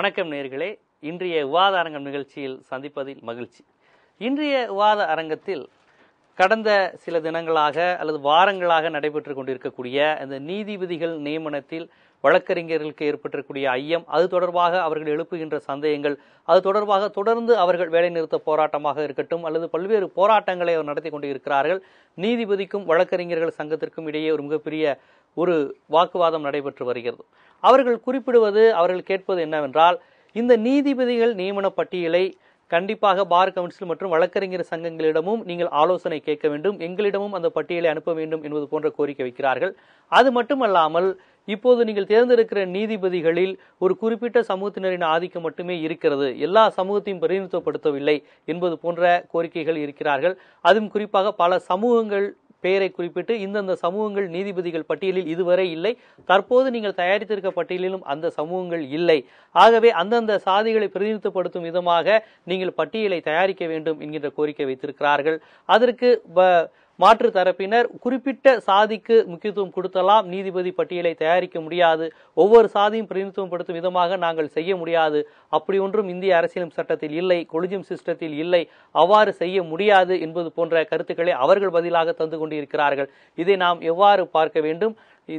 வணக்கம் நேயர்களே. இன்றைய விவாத அரங்கம் நிகழ்ச்சியில் சந்திப்பதில் மகிழ்ச்சி. இன்றைய விவாத அரங்கத்தில் கடந்த சில தினங்களாக அல்லது வாரங்களாக நடைபெற்று கொண்டிருக்கக்கூடிய இந்த நீதிபதிகள் நியமனத்தில் வழக்கறிஞர்களுக்கு ஏற்பட்டிருக்கக்கூடிய ஐயம், அது தொடர்பாக அவர்கள் எழுப்புகின்ற சந்தேகங்கள், அது தொடர்பாக தொடர்ந்து அவர்கள் வேலைநிறுத்த போராட்டமாக இருக்கட்டும் அல்லது பல்வேறு போராட்டங்களை அவர் நடத்தி கொண்டு இருக்கிறார்கள். நீதிபதிக்கும் வழக்கறிஞர்கள் சங்கத்திற்கும் இடையே ஒரு மிகப்பெரிய ஒரு வாக்குவாதம் நடைபெற்று வருகிறது. அவர்கள் குறிப்பிடுவது, அவர்கள் கேட்பது என்னவென்றால், இந்த நீதிபதிகள் நியமன பட்டியலை கண்டிப்பாக பார் கவுன்சில் மற்றும் வழக்கறிஞர் சங்கங்களிடமும் நீங்கள் ஆலோசனை கேட்க வேண்டும், எங்களிடமும் அந்த பட்டியலை அனுப்ப வேண்டும் என்பது போன்ற கோரிக்கை வைக்கிறார்கள். அது மட்டுமல்லாமல், இப்போது நீங்கள் தேர்ந்தெடுக்கிற நீதிபதிகளில் ஒரு குறிப்பிட்ட சமூகத்தினரின் ஆதிக்கம் மட்டுமே இருக்கிறது, எல்லா சமூகத்தையும் பிரதிநிதித்துவப்படுத்தவில்லை என்பது போன்ற கோரிக்கைகள் இருக்கிறார்கள். அதுவும் குறிப்பாக பல சமூகங்கள் பெயரை குறிப்பிட்டு இந்தந்த சமூகங்கள் நீதிபதிகள் பட்டியலில் இதுவரை இல்லை, தற்போது நீங்கள் தயாரித்திருக்க பட்டியலிலும் அந்த சமூகங்கள் இல்லை, ஆகவே அந்தந்த சாதிகளை பிரதிநிதித்துவப்படுத்தும் விதமாக நீங்கள் பட்டியலை தயாரிக்க வேண்டும் என்கின்ற கோரிக்கை வைத்திருக்கிறார்கள். அதற்கு மாற்று தரப்பினர் குறிப்பிட்ட சாதிக்கு முக்கியத்துவம் கொடுத்தலாம், நீதிபதி பட்டியலை தயாரிக்க முடியாது, ஒவ்வொரு சாதியும் பிரதிநிதித்துவப்படுத்தும் விதமாக நாங்கள் செய்ய முடியாது, அப்படி ஒன்றும் இந்திய அரசியல் சட்டத்தில் இல்லை, கொலிஜியம் சிஸ்டத்தில் இல்லை, அவ்வாறு செய்ய முடியாது என்பது போன்ற கருத்துக்களை அவர்கள் பதிலாக தந்து கொண்டிருக்கிறார்கள். இதை நாம் எவ்வாறு பார்க்க வேண்டும்?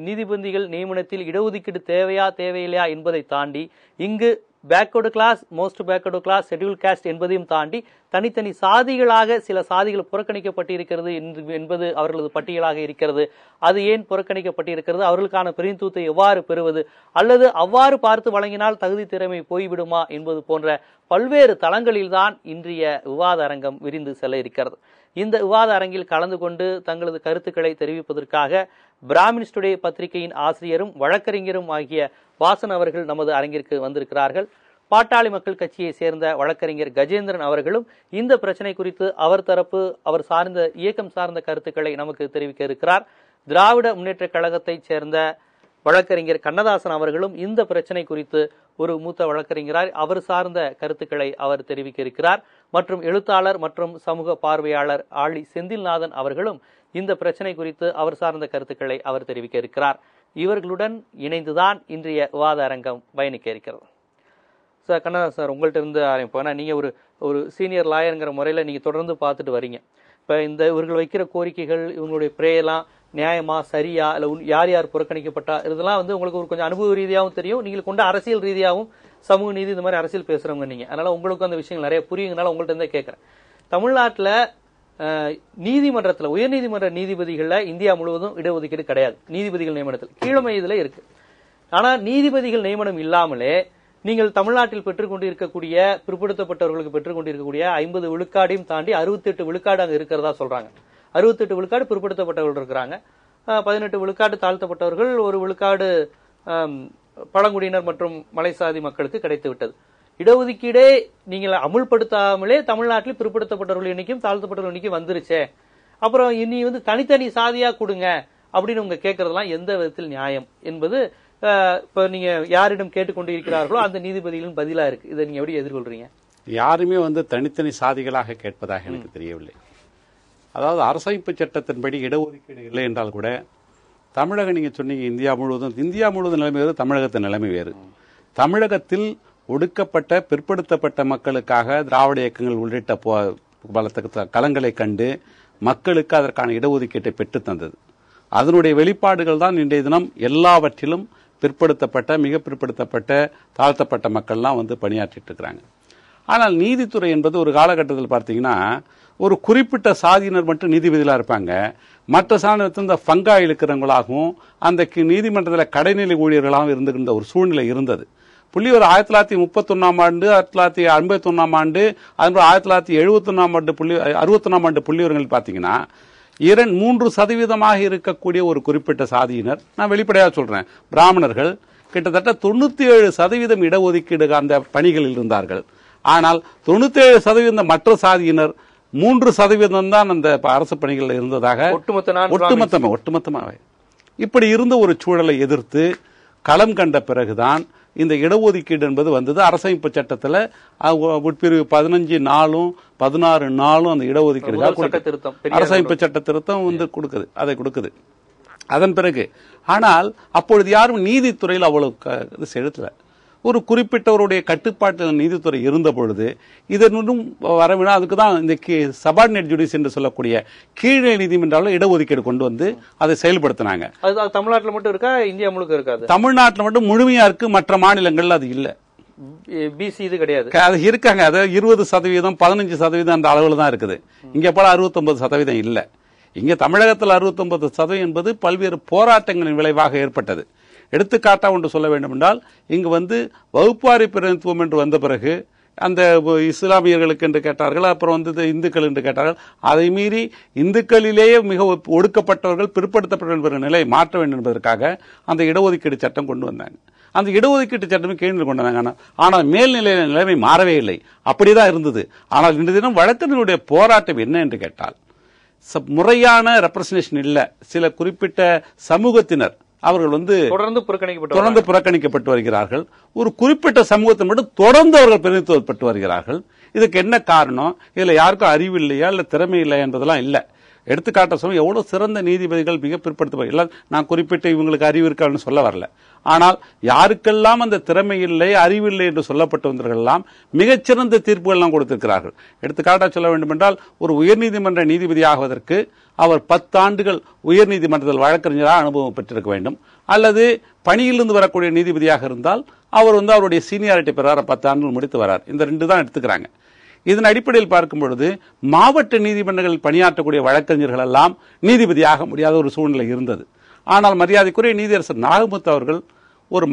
நீதிபதிகள் நியமனத்தில் இடஒதுக்கீடு தேவையா தேவையில்லையா என்பதை தாண்டி, இங்கு backward class, most backward class, schedule caste என்பதையும் தாண்டி தனித்தனி சாதிகளாக சில சாதிகள் புறக்கணிக்கப்பட்டிருக்கிறது என்பது அவர்களது பட்டியலாக இருக்கிறது. அது ஏன் புறக்கணிக்கப்பட்டிருக்கிறது? அவர்களுக்கான பிரதிநிதித்துவத்தை எவ்வாறு பெறுவது, அல்லது அவ்வாறு பார்த்து வழங்கினால் தகுதி திறமை போய்விடுமா என்பது போன்ற பல்வேறு தளங்களில்தான் இன்றைய விவாத அரங்கம் விரிந்து செல்ல இருக்கிறது. இந்த விவாத அரங்கில் கலந்து கொண்டு தங்களது கருத்துக்களை தெரிவிப்பதற்காக பிராமின்ஸ் டுடே பத்திரிகையின் ஆசிரியரும் வழக்கறிஞரும் ஆகிய வாசன் அவர்கள் நமது அரங்கிற்கு வந்திருக்கிறார்கள். பாட்டாளி மக்கள் கட்சியை சேர்ந்த வழக்கறிஞர் கஜேந்திரன் அவர்களும் இந்த பிரச்சனை குறித்து அவர் தரப்பு, அவர் சார்ந்த இயக்கம் சார்ந்த கருத்துக்களை நமக்கு தெரிவிக்க இருக்கிறார். திராவிட முன்னேற்ற கழகத்தை சேர்ந்த வழக்கறிஞர் கண்ணதாசன் அவர்களும் இந்த பிரச்சனை குறித்து ஒரு மூத்த வழக்கறிஞரார், அவர் சார்ந்த கருத்துக்களை அவர் தெரிவிக்க இருக்கிறார். மற்றும் எழுத்தாளர் மற்றும் சமூக பார்வையாளர் ஆழி செந்தில்நாதன் அவர்களும் இந்த பிரச்சனை குறித்து அவர் சார்ந்த கருத்துக்களை அவர் தெரிவிக்க இருக்கிறார். இவர்களுடன் இணைந்துதான் இன்றைய விவாத அரங்கம் பயணிக்க இருக்கிறது. சார் கண்ணதாசன் சார், உங்கள்கிட்ட இருந்து ஆரம்பிப்போம். ஏன்னா நீங்கள் ஒரு சீனியர் லாயருங்கிற முறையில் நீங்கள் தொடர்ந்து பார்த்துட்டு வரீங்க. இப்போ இந்த இவர்கள் வைக்கிற கோரிக்கைகள், இவங்களுடைய பிரேயெல்லாம் நியாயமா சரியா, இல்லை யார் யார் புறக்கணிக்கப்பட்டா, இதெல்லாம் வந்து உங்களுக்கு ஒரு கொஞ்சம் அனுபவ ரீதியாகவும் தெரியும், நீங்கள் கொண்ட அரசியல் ரீதியாகவும் சமூக நீதி இந்த மாதிரி அரசியல் பேசுறவங்க நீங்க, அதனால உங்களுக்கு அந்த விஷயங்கள் நிறைய புரியுங்கனால உங்கள்கிட்ட இருந்தே கேட்கறேன். தமிழ்நாட்டில் நீதிமன்றத்தில் உயர்நீதிமன்ற நீதிபதிகள்ல இந்தியா முழுவதும் இடஒதுக்கீடு கிடையாது. நீதிபதிகள் நியமனத்தில் கீழமை இதுல இருக்கு. ஆனா நீதிபதிகள் நியமனம் இல்லாமலே நீங்கள் தமிழ்நாட்டில் பெற்றுக்கொண்டு இருக்கக்கூடிய பிற்படுத்தப்பட்டவர்களுக்கு பெற்றுக்கொண்டிருக்கக்கூடிய 50 விழுக்காடையும் தாண்டி 68 விழுக்காடு அங்க இருக்கிறதா சொல்றாங்க. 68 விழுக்காடு பிற்படுத்தப்பட்டவர்கள் இருக்கிறாங்க, 18 விழுக்காடு தாழ்த்தப்பட்டவர்கள், 1 விழுக்காடு பழங்குடியினர் மற்றும் மலைசாதி மக்களுக்கு கிடைத்து விட்டது. இடஒதுக்கீடே நீங்கள் அமுல்படுத்தாமலே தமிழ்நாட்டில் பிற்படுத்தப்பட்டவர்கள் எண்ணிக்கையும் தாழ்த்தப்பட்டவர்கள் எண்ணிக்கையும் வந்துருச்சே, அப்புறம் இனி வந்து தனித்தனி சாதியா கொடுங்க அப்படின்னு உங்க கேட்கறதெல்லாம் எந்த விதத்தில் நியாயம் என்பது இப்ப நீங்க யாரிடம் கேட்டுக்கொண்டு இருக்கிறார்களோ அந்த நீதிபதிகளின் பதிலா இருக்கு. இதை நீங்க எப்படி எதிர்கொள்றீங்க? யாருமே வந்து தனித்தனி சாதிகளாக கேட்பதாக எனக்கு தெரியவில்லை. அதாவது அரசமைப்பு சட்டத்தின்படி இடஒதுக்கீடு இல்லை என்றால் கூட தமிழகம், நீங்க சொன்னீங்க இந்தியா முழுவதும் நிலைமை வேறு, தமிழகத்தின் நிலைமை வேறு. தமிழகத்தில் ஒடுக்கப்பட்ட பிற்படுத்தப்பட்ட மக்களுக்காக திராவிட இயக்கங்கள் உள்ளிட்ட பல களங்களை கண்டு மக்களுக்கு அதற்கான இடஒதுக்கீட்டை பெற்று தந்தது. அதனுடைய வெளிப்பாடுகள் தான் இன்றைய தினம் எல்லாவற்றிலும் பிற்படுத்தப்பட்ட, மிக பிற்படுத்தப்பட்ட, தாழ்த்தப்பட்ட மக்கள்லாம் வந்து பணியாற்றிட்டு இருக்கிறாங்க. ஆனால் நீதித்துறை என்பது ஒரு காலகட்டத்தில் பார்த்தீங்கன்னா ஒரு குறிப்பிட்ட சாதியினர் மட்டும் நீதிபதிகளாக இருப்பாங்க, மற்ற சாதியினத்தில் இந்த பங்கா இழுக்கிறவங்களாகவும் அந்த நீதிமன்றத்தில் கடைநிலை ஊழியர்களாகவும் இருந்துகின்ற ஒரு சூழ்நிலை இருந்தது. புள்ளிவர் 1931 ஆண்டு, 1951 ஆண்டு, அதுபோல் 1971 ஆண்டு 61 ஆண்டு புள்ளிவர்கள் பார்த்தீங்கன்னா 3% இருக்கக்கூடிய ஒரு குறிப்பிட்ட சாதியினர், நான் வெளிப்படையாக சொல்றேன், பிராமணர்கள் கிட்டத்தட்ட 97% இடஒதுக்கீடு அந்த பணிகளில் இருந்தார்கள். ஆனால் 97% மற்ற சாதியினர் 3% தான் அந்த அரசு பணிகளில் இருந்ததாக ஒட்டுமொத்தமாக இப்படி இருந்த ஒரு சூழலை எதிர்த்து களம் கண்ட பிறகுதான் இந்த இடஒதுக்கீடு என்பது வந்தது. அரசமைப்பு சட்டத்தில் உட்பிரிவு 15(4) 16(4) அந்த இடஒதுக்கீடு அரசமைப்பு சட்ட திருத்தம் வந்து கொடுக்குது. அதன் பிறகு ஆனால் அப்பொழுது யாரும் நீதித்துறையில் அவ்வளவு செலுத்தல. ஒரு குறிப்பிட்டவருடைய கட்டுப்பாட்டில் நீதித்துறை இருந்த பொழுது இதனும் வரவினா அதுக்கு தான் இந்த சபார்டினேட் ஜுடிஸ் என்று சொல்லக்கூடிய கீழே நீதிமன்றால இடஒதுக்கீடு கொண்டு வந்து அதை செயல்படுத்தினாங்க. அது தமிழ்நாட்டில் மட்டும் இருக்கா, இந்தியா முழுக்க இருக்காது? தமிழ்நாட்டில் மட்டும் முழுமையா இருக்கு, மற்ற மாநிலங்கள்ல அது இல்ல. பிசி இது கிடையாது. அது இருக்காங்க, அதாவது 20%, 15% அந்த அளவுல தான் இருக்குது. இங்க போல 69% இல்ல. இங்க தமிழகத்தில் 69% என்பது பல்வேறு போராட்டங்களின் விளைவாக ஏற்பட்டது. எடுத்துக்காட்டா ஒன்று சொல்ல வேண்டும் என்றால், இங்கு வகுப்பாரி பிரதிநிதித்துவம் என்று வந்த பிறகு அந்த இஸ்லாமியர்களுக்கு என்று கேட்டார்கள், அப்புறம் இந்துக்கள் என்று கேட்டார்கள். அதை மீறி இந்துக்களிலேயே மிக ஒடுக்கப்பட்டவர்கள், பிற்படுத்தப்பட்ட நிலை மாற்ற வேண்டும் என்பதற்காக அந்த இடஒதுக்கீடு சட்டம் கொண்டு வந்தாங்க. அந்த இடஒதுக்கீட்டு சட்டமே கீழ் கொண்டு வந்தாங்க. ஆனால் மேல்நிலை நிலைமை மாறவே இல்லை, அப்படிதான் இருந்தது. ஆனால் இன்று தினம் வழக்கறிஞருடைய போராட்டம் என்ன என்று கேட்டால், முறையான ரெப்ரசன்டேஷன் இல்ல. சில குறிப்பிட்ட சமூகத்தினர் அவர்கள் தொடர்ந்து புறக்கணிக்கப்பட்டு வருகிறார்கள். ஒரு குறிப்பிட்ட சமூகத்தை மட்டும் தொடர்ந்து அவர்கள் பிரதிநிதித்துவப்பட்டு வருகிறார்கள். இதுக்கு என்ன காரணம்? இதுல யாருக்கும் அறிவு இல்லையா, இல்ல திறமை இல்லையா என்பதெல்லாம் இல்ல. எடுத்துக்காட்ட சொல்ல எவ்வளவு சிறந்த நீதிபதிகள் மிக பிற்படுத்த, நான் குறிப்பிட்ட இவங்களுக்கு அறிவு இருக்கான்னு சொல்ல வரல. ஆனால் யாருக்கெல்லாம் அந்த திறமை இல்லை, அறிவில்லை என்று சொல்லப்பட்டவர்கள் எல்லாம் மிகச்சிறந்த தீர்ப்புகள் எல்லாம் கொடுத்திருக்கிறார்கள். எடுத்துக்காட்டா சொல்ல வேண்டும் என்றால், ஒரு உயர்நீதிமன்ற நீதிபதி ஆகுவதற்கு அவர் 10 ஆண்டுகள் உயர்நீதிமன்றத்தில் வழக்கறிஞராக அனுபவம் பெற்றிருக்க வேண்டும். அல்லது பணியிலிருந்து வரக்கூடிய நீதிபதியாக இருந்தால் அவர் அவருடைய சீனியாரிட்டி பெறார், 10 ஆண்டுகள் முடித்து வரார். இந்த 2 தான் எடுத்துக்கிறாங்க. இதன் அடிப்படையில் பார்க்கும் பொழுது மாவட்ட நீதிமன்றங்களில் பணியாற்றக்கூடிய வழக்கறிஞர்கள் எல்லாம் நீதிபதியாக முடியாத ஒரு சூழ்நிலை இருந்தது. ஆனால் மரியாதைக்குரிய நீதியரசர் நாகமுத்து அவர்கள் ஒரு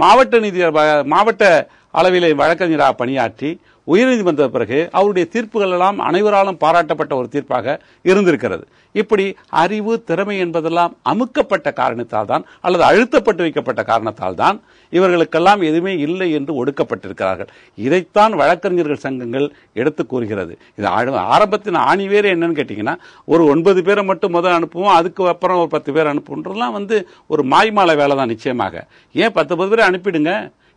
மாவட்ட அளவிலே வழக்கறிஞராக பணியாற்றி உயர்நீதிமன்ற பிறகு அவருடைய தீர்ப்புகள் எல்லாம் அனைவராலும் பாராட்டப்பட்ட ஒரு தீர்ப்பாக இருந்திருக்கிறது. இப்படி அறிவு, திறமை என்பதெல்லாம் அமுக்கப்பட்ட காரணத்தால் தான், அல்லது அழுத்தப்பட்டு வைக்கப்பட்ட காரணத்தால் தான் இவர்களுக்கெல்லாம் எதுவுமே இல்லை என்று ஒடுக்கப்பட்டிருக்கிறார்கள். இதைத்தான் வழக்கறிஞர்கள் சங்கங்கள் எடுத்து கூறுகிறது. இது ஆரம்பத்தின் ஆணிவேறு என்னன்னு கேட்டீங்கன்னா, ஒரு 9 பேரை மட்டும் முதல் அனுப்புவோம், அதுக்கு அப்புறம் ஒரு 10 பேர் அனுப்புன்றதுலாம் ஒரு மாய்மாலை வேலை தான். நிச்சயமாக ஏன் 10 பேரை அனுப்பிடுங்க.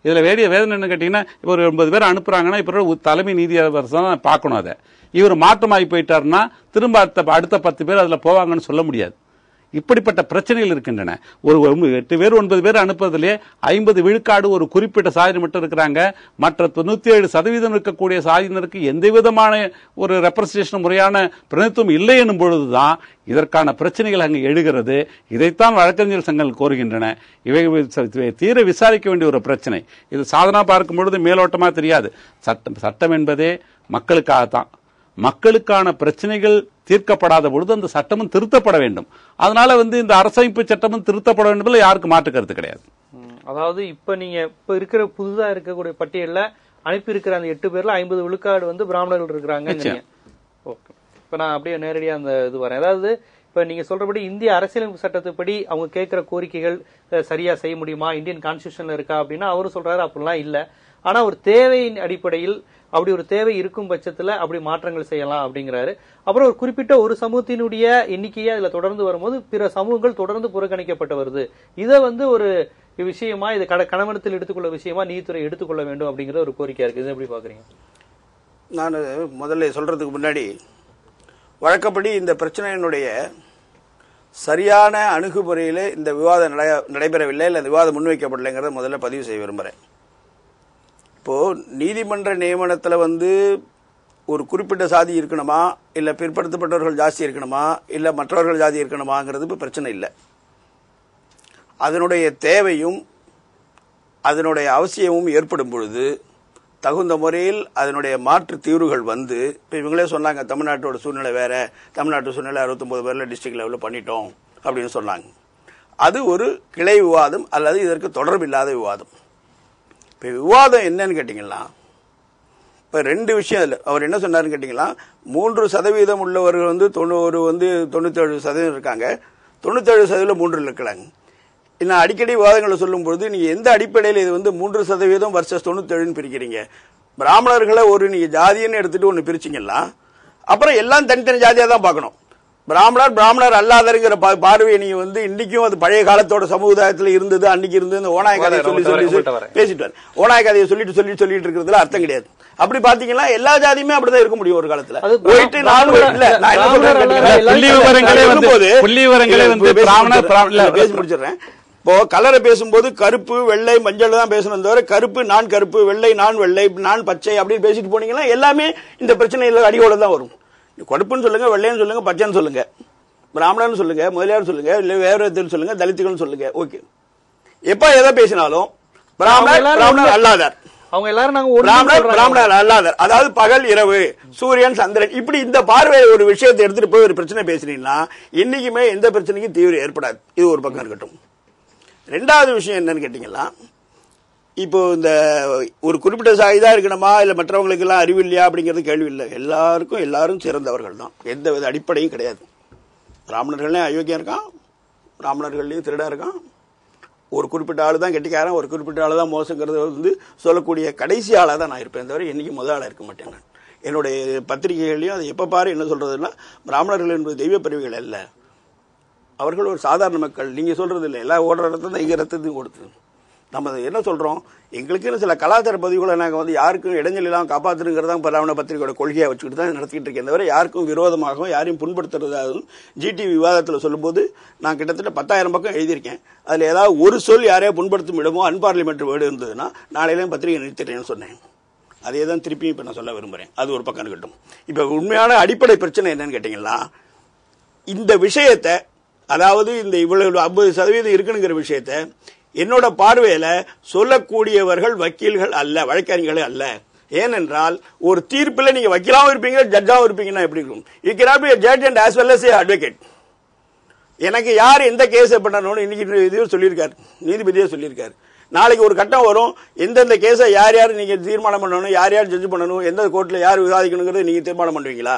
இதுல வேதனை என்ன கேட்டீங்கன்னா, இப்போ ஒரு 9 பேர் அனுப்புறாங்கன்னா இப்ப தலைமை நீதியரசர் தான் பார்க்கணும். அதை இவர் மாற்றமாகி போயிட்டாருன்னா திரும்ப அடுத்த 10 பேர் அதுல போவாங்கன்னு சொல்ல முடியாது. இப்படிப்பட்ட பிரச்சனைகள் இருக்கின்றன. ஒரு 8 பேர் 9 பேர் அனுப்புறதுலேயே 50 விழுக்காடு ஒரு குறிப்பிட்ட சாதியினர் மட்டும் இருக்கிறாங்க. மற்ற 97% இருக்கக்கூடிய சாதியினருக்கு எந்த விதமான ஒரு ரெப்ரசன்டேஷன், முறையான பிரதிநிதித்துவம் இல்லை என்னும் பொழுதுதான் இதற்கான பிரச்சனைகள் அங்கு எழுகிறது. இதைத்தான் வழக்கறிஞர் சங்கங்கள் கோருகின்றன. இவை தீர விசாரிக்க வேண்டிய ஒரு பிரச்சனை. இது சாதனா பார்க்கும் பொழுது மேலோட்டமா தெரியாது. சட்டம் என்பதே மக்களுக்காகத்தான். மக்களுக்கான பிரச்சனைகள் தீர்க்கப்படாத பொழுது அந்த சட்டமும் திருத்தப்பட வேண்டும். அதனால இந்த அரசமைப்பு சட்டமும் திருத்தப்பட வேண்டும், யாருக்கு மாற்று கருத்து கிடையாது. அதாவது இப்ப நீங்க இப்ப இருக்கிற புதுதா இருக்கக்கூடிய பட்டியல்ல அனுப்பி இருக்கிற அந்த 8 பேர்ல 50 விழுக்காடு பிராமணர்கள் இருக்கிறாங்க. இப்ப நான் அப்படியே நேரடியா அந்த இது வரேன். அதாவது இப்ப நீங்க சொல்றபடி இந்திய அரசியலமைப்பு சட்டத்துப்படி அவங்க கேட்கிற கோரிக்கைகள் சரியா செய்ய முடியுமா, இந்தியன் கான்ஸ்டிடியூஷன்ல இருக்கா அப்படின்னா அவரும் சொல்றாரு அப்படிலாம் இல்ல. ஆனா ஒரு தேவையின் அடிப்படையில் அப்படி ஒரு தேவை இருக்கும் பட்சத்துல அப்படி மாற்றங்கள் செய்யலாம் அப்படிங்கிறாரு. அப்புறம் ஒரு குறிப்பிட்ட ஒரு சமூகத்தினுடைய எண்ணிக்கையை அதுல தொடர்ந்து வரும்போது பிற சமூகங்கள் தொடர்ந்து புறக்கணிக்கப்பட்டு வருது. இதை ஒரு விஷயமா, இது கவனத்தில் எடுத்துக்கொள்ள விஷயமா நீதித்துறை எடுத்துக்கொள்ள வேண்டும் அப்படிங்கிற ஒரு கோரிக்கை இருக்கு. இது எப்படி பாக்குறீங்க? நான் முதல்ல சொல்றதுக்கு முன்னாடி, வழக்கப்படி இந்த பிரச்சனையினுடைய சரியான அணுகுமுறையில் இந்த விவாதம் நடைபெறவில்லை, இல்லை இந்த விவாதம் முன்வைக்கப்படலைங்கிறத முதல்ல பதிவு செய்ய விரும்புகிறேன். இப்போ நீதிமன்ற நியமனத்தில் ஒரு குறிப்பிட்ட சாதி இருக்கணுமா, இல்லை பிற்படுத்தப்பட்டவர்கள் ஜாஸ்தி இருக்கணுமா, இல்லை மற்றவர்கள் ஜாதி இருக்கணுமாங்கிறது இப்போ பிரச்சனை இல்லை. அதனுடைய தேவையும் அதனுடைய அவசியமும் ஏற்படும் பொழுது தகுந்த முறையில் அதனுடைய மாற்று தீர்வுகள் இப்போ இவங்களே சொன்னாங்க, தமிழ்நாட்டோட சூழ்நிலை வேற, தமிழ்நாட்டு சூழ்நிலை 69 பேர்ல டிஸ்ட்ரிக்ட் லெவலில் பண்ணிட்டோம் அப்படின்னு சொன்னாங்க. அது ஒரு கிளை விவாதம் அல்லது இதற்கு தொடர்பில்லாத விவாதம். இப்போ விவாதம் என்னன்னு கேட்டீங்கன்னா, இப்போ 2 விஷயம் இல்லை. அவர் என்ன சொன்னாருன்னு கேட்டீங்கன்னா, 3% உள்ளவர்கள் 97% இருக்காங்க, 97% 3 இருக்கிறாங்க. நான் அடிக்கடி விவாதங்களை சொல்லும் பொழுது, நீங்க எந்த அடிப்படையில் இது 3% வர்சஸ் 97 பிரிக்கிறீங்க? பிராமணர்களை நீங்க ஜாதின்னு எடுத்துட்டு ஒன்று பிரிச்சிங்கன்னா அப்புறம் எல்லாம் தனித்தனி ஜாதியா தான் பார்க்கணும். பிராமணர் அல்லாதருங்கிற பார்வையை நீங்க இன்னைக்கும் அது பழைய காலத்தோட சமுதாயத்தில் இருந்தது, அன்னைக்கு இருந்தது. இந்த ஓனாய கதையை சொல்லி பேசிட்டு ஓனாய கதையை சொல்லிட்டு இருக்கிறதுல அர்த்தம் கிடையாது. அப்படி பாத்தீங்கன்னா எல்லா ஜாதியுமே அப்படிதான் இருக்க முடியும் ஒரு காலத்துல. பேசி முடிச்சிடுறேன். இப்போ கலரை பேசும்போது கருப்பு வெள்ளை மஞ்சள் தான் பேசணும் தவிர கருப்பு நான் கருப்பு வெள்ளை நான் வெள்ளை நான் பச்சை அப்படின்னு பேசிட்டு போனீங்கன்னா எல்லாமே இந்த பிரச்சனையில அடியோட தான் வரும். கருப்புன்னு சொல்லுங்க, வெள்ளைன்னு சொல்லுங்க, பச்சைன்னு சொல்லுங்க, பிராமணன் சொல்லுங்க, முதலியார் சொல்லுங்க, இல்ல வேற சொல்லுங்க, தலித்துகள் சொல்லுங்க. ஓகே, எப்ப எதை பேசினாலும் பிராமணர் அல்லாதார், அவங்க எல்லாரும் பிராமணர் அல்லாதார், அதாவது பகல் இரவு சூரியன் சந்திரன், இப்படி இந்த பார்வை ஒரு விஷயத்தை எடுத்துட்டு போய் ஒரு பிரச்சனை பேசுனீங்கன்னா என்னைக்குமே எந்த பிரச்சனைக்கும் தீவிரம் ஏற்படாது. இது ஒரு பக்கம் இருக்கட்டும். ரெண்டாவது விஷயம் என்னன்னு கேட்டீங்கன்னா, இப்போ இந்த ஒரு குறிப்பிட்ட சாதிதான் இருக்கணுமா இல்ல மற்றவங்களுக்கு எல்லாம் அறிவு இல்லையா அப்படிங்கிறது கேள்வி இல்லை. எல்லாரும் சிறந்தவர்கள் தான், எந்த வித அடிப்படையும் கிடையாது. பிராமணர்கள்லயும் அயோக்கியம் இருக்கான், பிராமணர்கள்லயும் திருடா இருக்கான், ஒரு குறிப்பிட்ட ஆளு தான் கெட்டிக்காரன், ஒரு குறிப்பிட்ட ஆளு தான் மோசங்கிறது சொல்லக்கூடிய கடைசி ஆளா தான் நான் இருப்பேன் தவிர என்னைக்கு முதல் ஆளா இருக்க மாட்டேன். என்னுடைய பத்திரிகைகளையும் அதை எப்ப பாரு என்ன சொல்றதுன்னா, பிராமணர்கள் என்பது தெய்வ பிரிவுகள் அல்ல, அவர்கள் ஒரு சாதாரண மக்கள். நீங்க சொல்றது இல்லை, எல்லாம் ஓடுற ரத்தம் தான் எங்க ரத்தத்தையும் கொடுத்து நம்ம என்ன சொல்றோம், எங்களுக்குன்னு சில கலாச்சார பதிவுகளை நாங்கள் யாருக்கும் இடைஞ்சல் இல்லாமல் காப்பாற்றுங்கிறதா பிராமண பத்திரிகையோட கொள்கையை வச்சுக்கிட்டு தான் நடத்திக்கிட்டு இருக்கேன் தவிர யாருக்கும் விரோதமாகவும் யாரையும் புண்படுத்துறதாகவும். ஜிடி விவாதத்தில் சொல்லும்போது நான் கிட்டத்தட்ட 10,000 பக்கம் எழுதியிருக்கேன். அதில் ஏதாவது ஒரு சொல் யாரையா புண்படுத்தும் இடமோ அன்பார்லிமெண்ட் வேர்டு இருந்ததுன்னா நாளையிலேயும் பத்திரிகை நிறுத்திட்டேன்னு சொன்னேன். அதே தான் திருப்பியும் இப்போ நான் சொல்ல விரும்புகிறேன். அது ஒரு பக்கம் இருக்கட்டும். இப்போ உண்மையான அடிப்படை பிரச்சனை என்னன்னு கேட்டீங்கன்னா, இந்த விஷயத்தை, அதாவது இந்த இவ்வளவு 50% இருக்குங்கிற விஷயத்தை என்னோட பார்வையில சொல்லக்கூடியவர்கள் வக்கீல்கள் அல்ல, வழக்கறிஞர்கள் அல்ல. ஏனென்றால் ஒரு தீர்ப்பில் நீங்க வக்கீலாவும் இருப்பீங்க, ஜட்ஜாவும் இருப்பீங்கன்னா எப்படி இருக்கும்? You cannot be a judge and as well as a advocate. எனக்கு யார் எந்த கேஸ் பண்ணணும்னு இன்னைக்கு இது சொல்லியிருக்காரு, நீதிபதியே சொல்லியிருக்காரு. நாளைக்கு ஒரு கட்டம் வரும், எந்தெந்த கேஸை யார் யார் நீங்க தீர்மானம் பண்ணணும், யார் யார் ஜட்ஜ் பண்ணணும், எந்த கோர்ட்ல யார் விவாதிக்கணுங்கிறது நீங்க தீர்மானம் பண்ணுவீங்களா?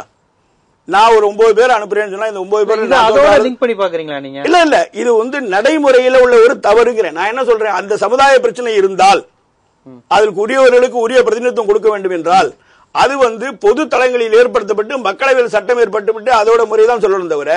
நான் ஒரு 9 பேர் அனுப்புறேன்னு சொன்னா இந்த 9 பேர் லிங்க் பண்ணி பாக்குறீங்களா நீங்க? இல்ல இது நடைமுறையில உள்ள ஒரு தவறுங்கிறேன். நான் என்ன சொல்றேன், அந்த சமுதாய பிரச்சனை இருந்தால் அதற்கு உரியவர்களுக்கு உரிய பிரதிநிதித்துவம் கொடுக்க வேண்டும் என்றால் அது பொது தளங்களில் ஏற்படுத்தப்பட்டு மக்களவையில் சட்டம் ஏற்படுத்தப்பட்டு அதோட முறைதான் சொல்லணும் தவிர,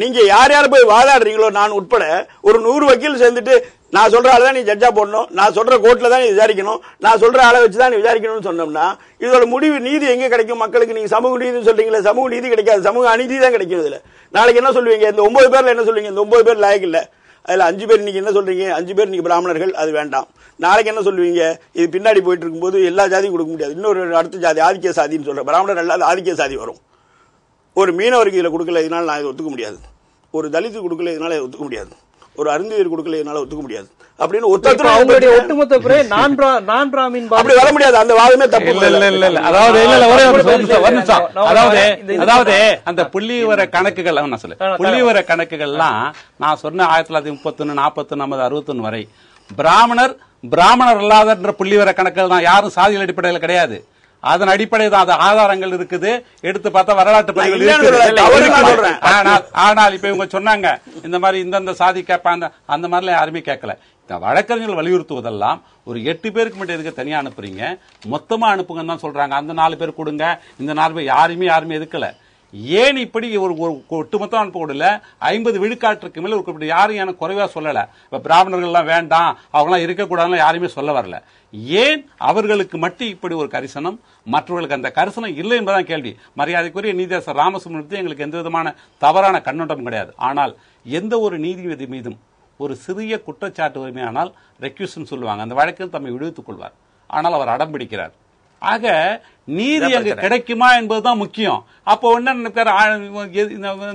நீங்க யார் யார் போய் வாதாடுறீங்களோ நான் உட்பட ஒரு 100 வக்கீல் சேர்ந்துட்டு நான் சொல்ற ஆளு தான் நீ ஜட்ஜா போடணும், நான் சொல்ற கோர்ட்ல தான் நீ விசாரிக்கணும், நான் சொல்ற ஆளை வச்சுதான் நீ விசாரிக்கணும்னு சொன்னோம்னா இதோட முடிவு நீதி எங்க கிடைக்கும் மக்களுக்கு? நீங்க சமூக நீதி சொல்றீங்களா, சமூக நீதி கிடைக்காது, சமூக அநீதி தான் கிடைக்கும். இதுல நாளைக்கு என்ன சொல்லுவீங்க? இந்த 9 பேர்ல என்ன சொல்லுவீங்க? இந்த 9 பேர் லாயக்கு இல்ல, அதுல 5 பேர் நீங்க என்ன சொல்றீங்க? 5 பேர் நீங்க பிராமணர்கள், அது வேண்டாம். நாளைக்கு என்ன சொல்லுவீங்க? இது பின்னாடி போயிட்டு இருக்கும்போது எல்லா ஜாதியும் கொடுக்க முடியாது, இன்னொரு அடுத்த ஜாதி ஆதிக்க சாதின்னு சொல்ற பிராமணர் அல்லாத ஆதிக்க சாதி வரும். ஒரு மீனவருக்கு இதுல கொடுக்கல, இதனால நான் இதை ஒத்துக்க முடியாது. ஒரு தலித்து கொடுக்கல, இதனால ஒத்துக்க முடியாது. ஒரு அருந்தியர் கொடுக்கல, இதனால ஒத்துக்க முடியாது அப்படின்னு அவங்களுடைய ஒட்டுமொத்த நான் பிராமின் அப்படி வர முடியாது. அந்த வாதமே தப்பு. அதாவது அந்த புள்ளிவிவர கணக்குகள் புள்ளிவிவர கணக்குகள்லாம் நான் சொன்ன 1931, 41, 61 வரை பிராமணர் அல்லாத புள்ளிவிவர கணக்குகள் தான். யாரும் சாதிகள் அடிப்படையில் கிடையாது. அதன் அடிப்படை தான் அது ஆதாரங்கள் இருக்குது, எடுத்து பார்த்தா வரலாற்று பதிவுகள் இருக்குது. ஆனால் இப்ப இவங்க சொன்னாங்க இந்த மாதிரி இந்தந்த சாதி கேட்பாங்க, அந்த மாதிரிலாம் யாருமே கேட்கல. இந்த வழக்கறிஞர்கள் வலியுறுத்துவதெல்லாம் ஒரு 8 பேருக்கு மட்டும் எதுக்கு தனியா அனுப்புறீங்க, மொத்தமா அனுப்புங்கன்னு தான் சொல்றாங்க. அந்த 4 பேர் கொடுங்க, இந்த 4 பேர் யாருமே எதுக்கல. ஏன் இப்படி ஒரு ஒட்டுமொத்தம் அனுப்பக்கூடல? 50 விழுக்காட்டுக்கு மேல ஒரு யாரும் எனக்கு குறைவா சொல்லல. இப்ப பிராமணர்கள் எல்லாம் வேண்டாம், அவங்களாம் இருக்கக்கூடாதுன்னு யாருமே சொல்ல வரல. ஏன் அவர்களுக்கு மட்டும் இப்படி ஒரு கரிசனம், மற்றவர்களுக்கு அந்த கரிசனம் இல்லை என்பதான் கேள்வி. மரியாதைக்குரிய நீதியரசர் ராமசுப்ரமணியத்தை எங்களுக்கு எந்த விதமான தவறான கண்ணோட்டம் கிடையாது. ஆனால் எந்த ஒரு நீதிபதி மீதும் ஒரு சிறிய குற்றச்சாட்டு உரிமையானால் ரெக்யூஷன் சொல்லுவாங்க, அந்த வழக்கில் தம்மை விடுவித்துக் கொள்வார். ஆனால் அவர் அடம் பிடிக்கிறார். ஆக நீதி அங்கு கிடைக்குமா என்பதுதான் முக்கியம். அப்போ என்ன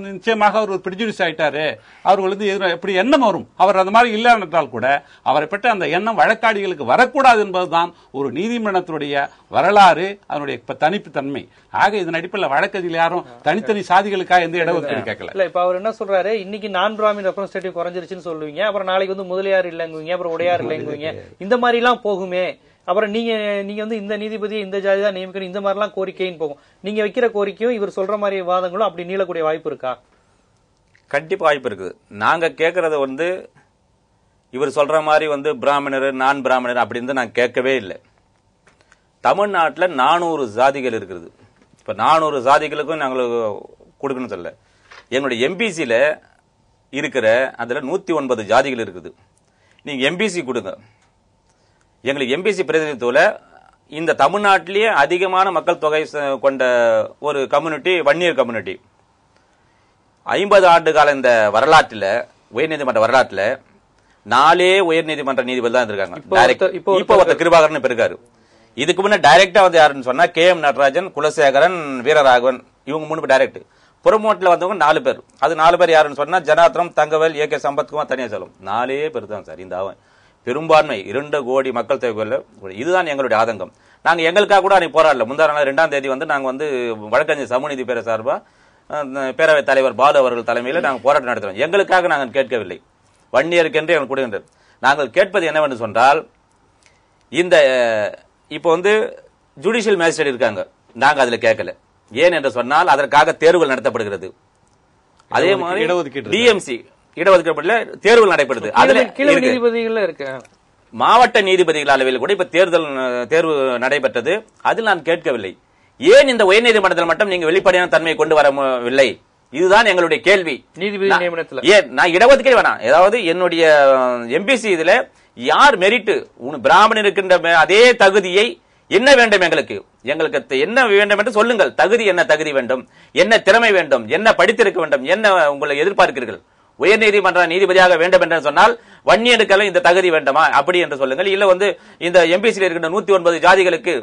நிச்சயமாக அவர் ஒரு பிரிஜுடிஸ் ஆயிட்டாரு, அவர்கள் எப்படி எண்ணம் வரும். அவர் அந்த மாதிரி இல்லை என்றால் கூட அவரை பற்றி அந்த எண்ணம் வழக்காடிகளுக்கு வரக்கூடாது என்பதுதான் ஒரு நீதிமன்றத்தினுடைய வரலாறு, அதனுடைய தனிப்புத்தன்மை. ஆக இதன் அடிப்படையில் வழக்கறிஞர்கள் யாரும் தனித்தனி சாதிகளுக்காக எந்த இடஒதுக்கீடு கேட்கல. இல்ல இப்ப அவர் என்ன சொல்றாரு, இன்னைக்கு நான் பிராமின் ரெப்ரஸன்டேட்டிவ் குறைஞ்சிருச்சுன்னு சொல்லுவீங்க, அப்புறம் நாளைக்கு முதலியார் இல்லைங்குவீங்க, அப்புறம் உடையார் இல்லைங்குவீங்க. இந்த மாதிரி எல்லாம் போகுமே. அப்புறம் நீங்க இந்த நீதிபதியை இந்த ஜாதி தான் நியமிக்கணும், இந்த மாதிரிலாம் கோரிக்கைன்னு போகும். நீங்க வைக்கிற கோரிக்கையும் இவர் சொல்ற மாதிரி வாதங்களும் அப்படி நீளக்கூடிய வாய்ப்பு இருக்கா? கண்டிப்பா வாய்ப்பு இருக்குது. நாங்க கேட்கறது இவர் சொல்ற மாதிரி பிராமணர் நான் பிராமணர் அப்படின்னு நான் கேட்கவே இல்லை. தமிழ்நாட்டில் 400 ஜாதிகள் இருக்குது. இப்ப 400 ஜாதிகளுக்கும் நாங்கள் கொடுக்கணும் சொல்ல. எங்களுடைய எம்பிசியில இருக்கிற அதுல 109 ஜாதிகள் இருக்குது. நீங்க எம்பிசி கொடுங்க. எங்களுக்கு எம்பிசி பிரதிநிதித்துவ இந்த தமிழ்நாட்டிலேயே அதிகமான மக்கள் தொகை கொண்ட ஒரு கம்யூனிட்டி வன்னியர் கம்யூனிட்டி. 50 ஆண்டு கால இந்த வரலாற்றில், உயர்நீதிமன்ற வரலாற்றில் 4 உயர்நீதிமன்ற நீதிபதி தான் இருக்காங்க. இப்போ ஒருத்தர் கிருபாகரன் இருக்காரு. இதுக்கு முன்ன டைரக்டா வந்து யாருன்னு சொன்னா KM நடராஜன், குலசேகரன், வீரராகவன், இவங்க 3 பேர் டைரக்ட். புறமோட்டில் வந்தவங்க 4 பேர். அது 4 பேர் யாருன்னு சொன்னா ஜனார்த்தனம், தங்கவேல், AK சம்பத்குமார், தனியா செல்வம். 4 பேர் தான் சார். இந்த பெரும்பான்மை 2 கோடி மக்கள் தொகையில் இதுதான் எங்களுடைய ஆதங்கம். நாங்க எங்களுக்காக கூட அன்னைக்கு போராடல. முந்தான நாள் 2ஆம் தேதி வந்து நாங்க வந்து வழக்கறிஞர் சமூக நீதி பேர சார்பா பேரவைத் தலைவர் பாலு அவர்கள் தலைமையில் நாங்கள் போராட்டம் நடத்துறோம். எங்களுக்காக நாங்கள் கேட்கவில்லை, வன்னியருக்கென்று எங்களுக்கு கொடுக்கின்றது. நாங்கள் கேட்பது என்னவென்று சொன்னால், இந்த இப்போ வந்து ஜுடிஷியல் மேஜிஸ்ட்ரேட் இருக்காங்க, நாங்க அதுல கேட்கல. ஏன் என்று சொன்னால் அதற்காக தேர்வுகள் நடத்தப்படுகிறது. அதே மாதிரி டிஎம்சி இடஒதுக்கீடு தேர்வுகள் நடைபெறுது. அதுல நீதிபதிகள் இருக்கு, மாவட்ட நீதிபதிகள் அளவில் கூட இப்ப தேர்வு நடைபெற்றது. அதில் நான் கேட்கவில்லை, ஏன் இந்த உயர்நீதிமன்றத்தில் மட்டும் நீங்க வெளிப்படையான தன்மையை கொண்டு வரவில்லை? இதுதான் எங்களுடைய கேள்வி. நீதிபதி நியமனத்தில் ஏன் நான் இடஒதுக்கீடு வேணாம், ஏதாவது என்னுடைய எம்பிசி இதுல யார் மெரிட் பிராமணன் இருக்கின்ற அதே தகுதியை என்ன வேண்டும், எங்களுக்கு என்ன வேண்டும் என்று சொல்லுங்கள். தகுதி என்ன தகுதி வேண்டும், என்ன திறமை வேண்டும், என்ன படித்திருக்க வேண்டும், என்ன உங்களை எதிர்பார்க்கிறீர்கள். உயர்நீதிமன்ற நீதிபதியாக வேண்டும் என்று சொன்னால் வன்னியனுக்கெல்லாம் இந்த தகுதி வேண்டுமா அப்படி என்று சொல்லுங்கள். இல்ல வந்து இந்த எம்பிசியில் இருக்கின்ற 109 ஜாதிகளுக்கு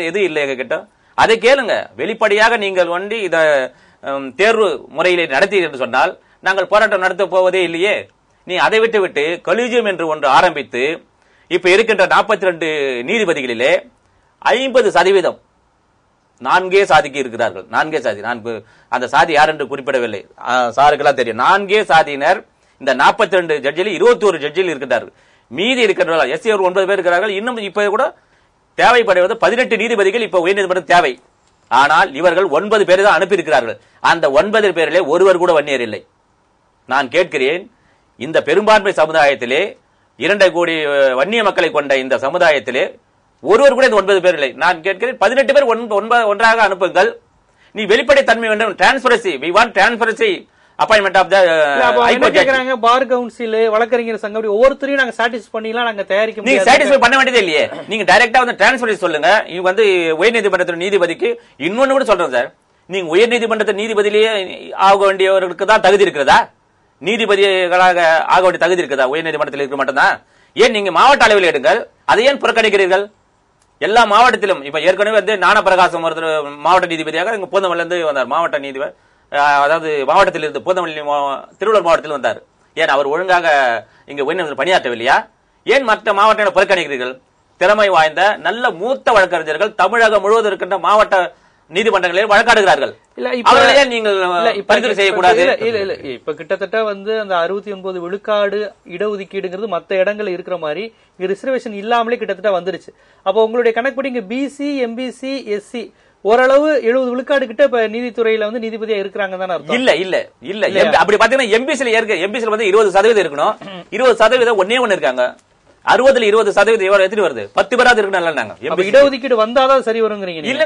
எது இல்லை கிட்ட அதை கேளுங்க. வெளிப்படையாக நீங்கள் வந்து இத தேர்வு முறையிலே நடத்தி என்று சொன்னால் நாங்கள் போராட்டம் நடத்த போவதே இல்லையே. நீ அதை விட்டு கொலிஜியம் என்று ஒன்று ஆரம்பித்து இப்ப இருக்கின்ற 42 நீதிபதிகளிலே 50% 4 சாதிக்கு இருக்கிறார்கள். 4 சாதி, நான் அந்த சாதி யார் என்று குறிப்பிடவில்லை, சாருக்கெல்லாம் தெரியும். 4 சாதியினர் இந்த 42 ஜட்ஜில் 21 ஜட்ஜில் இருக்கிறார்கள். மீதி இருக்கிறவர்கள் எஸ்சி 9 பேர் இருக்கிறார்கள். இன்னும் இப்ப கூட தேவைப்படுவது 18 நீதிபதிகள் இப்ப உயர்நீதிமன்றம் தேவை. ஆனால் இவர்கள் 9 பேர் தான் அனுப்பியிருக்கிறார்கள். அந்த 9 பேரிலே ஒருவர் கூட வன்னியர் இல்லை. நான் கேட்கிறேன், இந்த பெரும்பான்மை சமுதாயத்திலே 2 கோடி வன்னிய மக்களை கொண்ட இந்த சமுதாயத்திலே ஒருவர் கூட இந்த 9 பேர் இல்லை. நான் கேட்கிறேன், 18 பேர் ஒன்றாக அனுப்புங்கள். நீ வெளிப்படை தன்மை வேண்டும், transparency, we want transparency appointment of the கேக்குறாங்க. பார் கவுன்சில், வழக்கறிஞர் சங்கம் ஒவ்வொருத்தரையும் நாங்க சாட்டிஸ்ஃபை பண்ணிலாம் நாங்க தயாரிக்க முடியாது. நீங்க சாட்டிஸ்ஃபை பண்ண வேண்டியதே இல்லையே. நீங்க டைரக்டா வந்து டிரான்ஸ்பரன்சி சொல்லுங்க. இவங்க வந்து உயர்நீதிமன்றத்தின் நீதிபதிக்கு இன்னொன்னு கூட சொல்றேன் சார், நீங்க உயர்நீதிமன்றத்தின் நீதிபதியிலேயே ஆக வேண்டியவர்களுக்கு தான் தகுதி இருக்கிறதா? நீதிபதிகளாக ஆக வேண்டிய தகுதி இருக்கிறதா உயர்நீதிமன்றத்தில் இருக்க மட்டும்தான்? ஏன் நீங்க மாவட்ட அளவில் எடுங்கள், அதை ஏன் புறக்கணிக்கிறீர்கள்? எல்லா மாவட்டத்திலும் இப்ப ஏற்கனவே வந்து ஞானப்பிரகாசம் மாவட்ட நீதிபதியாக இங்க பூந்தமல்லில இருந்து வந்தார். மாவட்ட நீதிபதி, அதாவது மாவட்டத்தில் இருந்து பூந்தமல்லி திருவள்ளூர் மாவட்டத்தில் வந்தார். ஏன் அவர் ஒழுங்காக இங்க உயர்நீதிமன்றம் பணியாற்றவில்லையா? ஏன் மற்ற மாவட்டங்களை புறக்கணிக்கிறீர்கள்? திறமை வாய்ந்த நல்ல மூத்த வழக்கறிஞர்கள் தமிழகம் முழுவதும் இருக்கின்ற மாவட்ட நீதிமன்றங்களில் வழக்காடுகிறார்கள். இப்ப கிட்டத்தட்ட வந்து அந்த 69 விழுக்காடு இடஒதுக்கீடுங்கிறது மத்த இடங்கள்ல இருக்கிற மாதிரி இங்க ரிசர்வேஷன் இல்லாமலே கிட்டத்தட்ட வந்துருச்சு. அப்ப உங்களுடைய கணக்குப்படி இங்க பிசி, எம்பிசி, எஸ்சி ஓரளவு 70 விழுக்காடு கிட்ட இப்ப நீதித்துறையில வந்து நீதிபதியா இருக்கிறாங்க தானே அர்த்தம்? இல்ல அப்படி பாத்தீங்கன்னா எம்பிசில வந்து 20% இருக்கணும். 20% ஒன்னே இருக்காங்க. 60ல் 20% எத்தனை வருது? 10 பேராது இருக்கணும். இடஒதுக்கீடு வந்தாதான் சரி வருங்கிறீங்க. இல்ல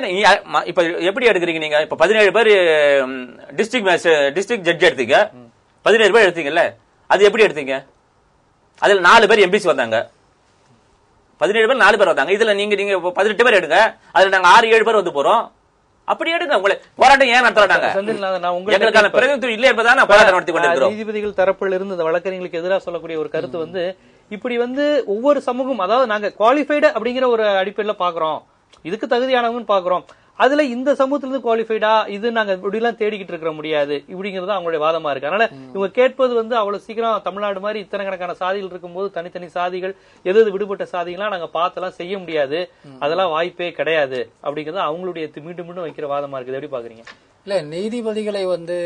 இப்ப எப்படி எடுக்கிறீங்க நீங்க? இப்ப 17 பேர் டிஸ்ட்ரிக்ட் ஜட்ஜ் எடுத்தீங்க, 17 பேர் எடுத்தீங்கல்ல, அது எப்படி எடுத்தீங்க? அதுல 4 பேர் எம்பிசி வந்தாங்க, 17 பேர் 4 பேர் வந்தாங்க. இதுல நீங்க 18 பேர் எடுங்க, அதுல நாங்க 6-7 பேர் வந்து போறோம். அப்படி எடுங்க. உங்களை போராட்டம் ஏன் நடத்துறாங்க? எங்களுக்கான பிரதிநிதித்துவம் இல்லை என்பதான் போராட்டம் நடத்தி கொண்டிருக்கிறோம். நீதிபதிகள் தரப்பில் இருந்து இந்த வழக்கறிஞர்களுக்கு எதிராக சொல்லக்கூடிய ஒரு கருத்து வந்து, இப்படி வந்து ஒவ்வொரு சமூகம், அதாவது நாங்க குவாலிஃபைடு அப்படிங்கிற ஒரு அடிப்படையில பாக்குறோம், இதுக்கு தகுதியானவங்க பாக்குறோம், அதுல இந்த சமூகத்திலிருந்து குவாலிஃபைடா இது நாங்க இப்படி எல்லாம் தேடிக்கிட்டு இருக்க முடியாது இப்படிங்கிறது அவங்களுடைய வாதமா இருக்கு. அதனால இவங்க கேட்பது வந்து அவ்வளவு சீக்கிரம் தமிழ்நாடு மாதிரி இத்தனை கணக்கான சாதிகள் இருக்கும்போது தனித்தனி சாதிகள் எது விடுபட்ட சாதிகள்லாம் நாங்க பார்த்தெல்லாம் செய்ய முடியாது, அதெல்லாம் வாய்ப்பே கிடையாது அப்படிங்கிறது அவங்களுடைய மீண்டும் மீண்டும் வைக்கிற வாதமா இருக்குது. எப்படி பாக்குறீங்க? இல்ல, நீதிபதிகளை வந்து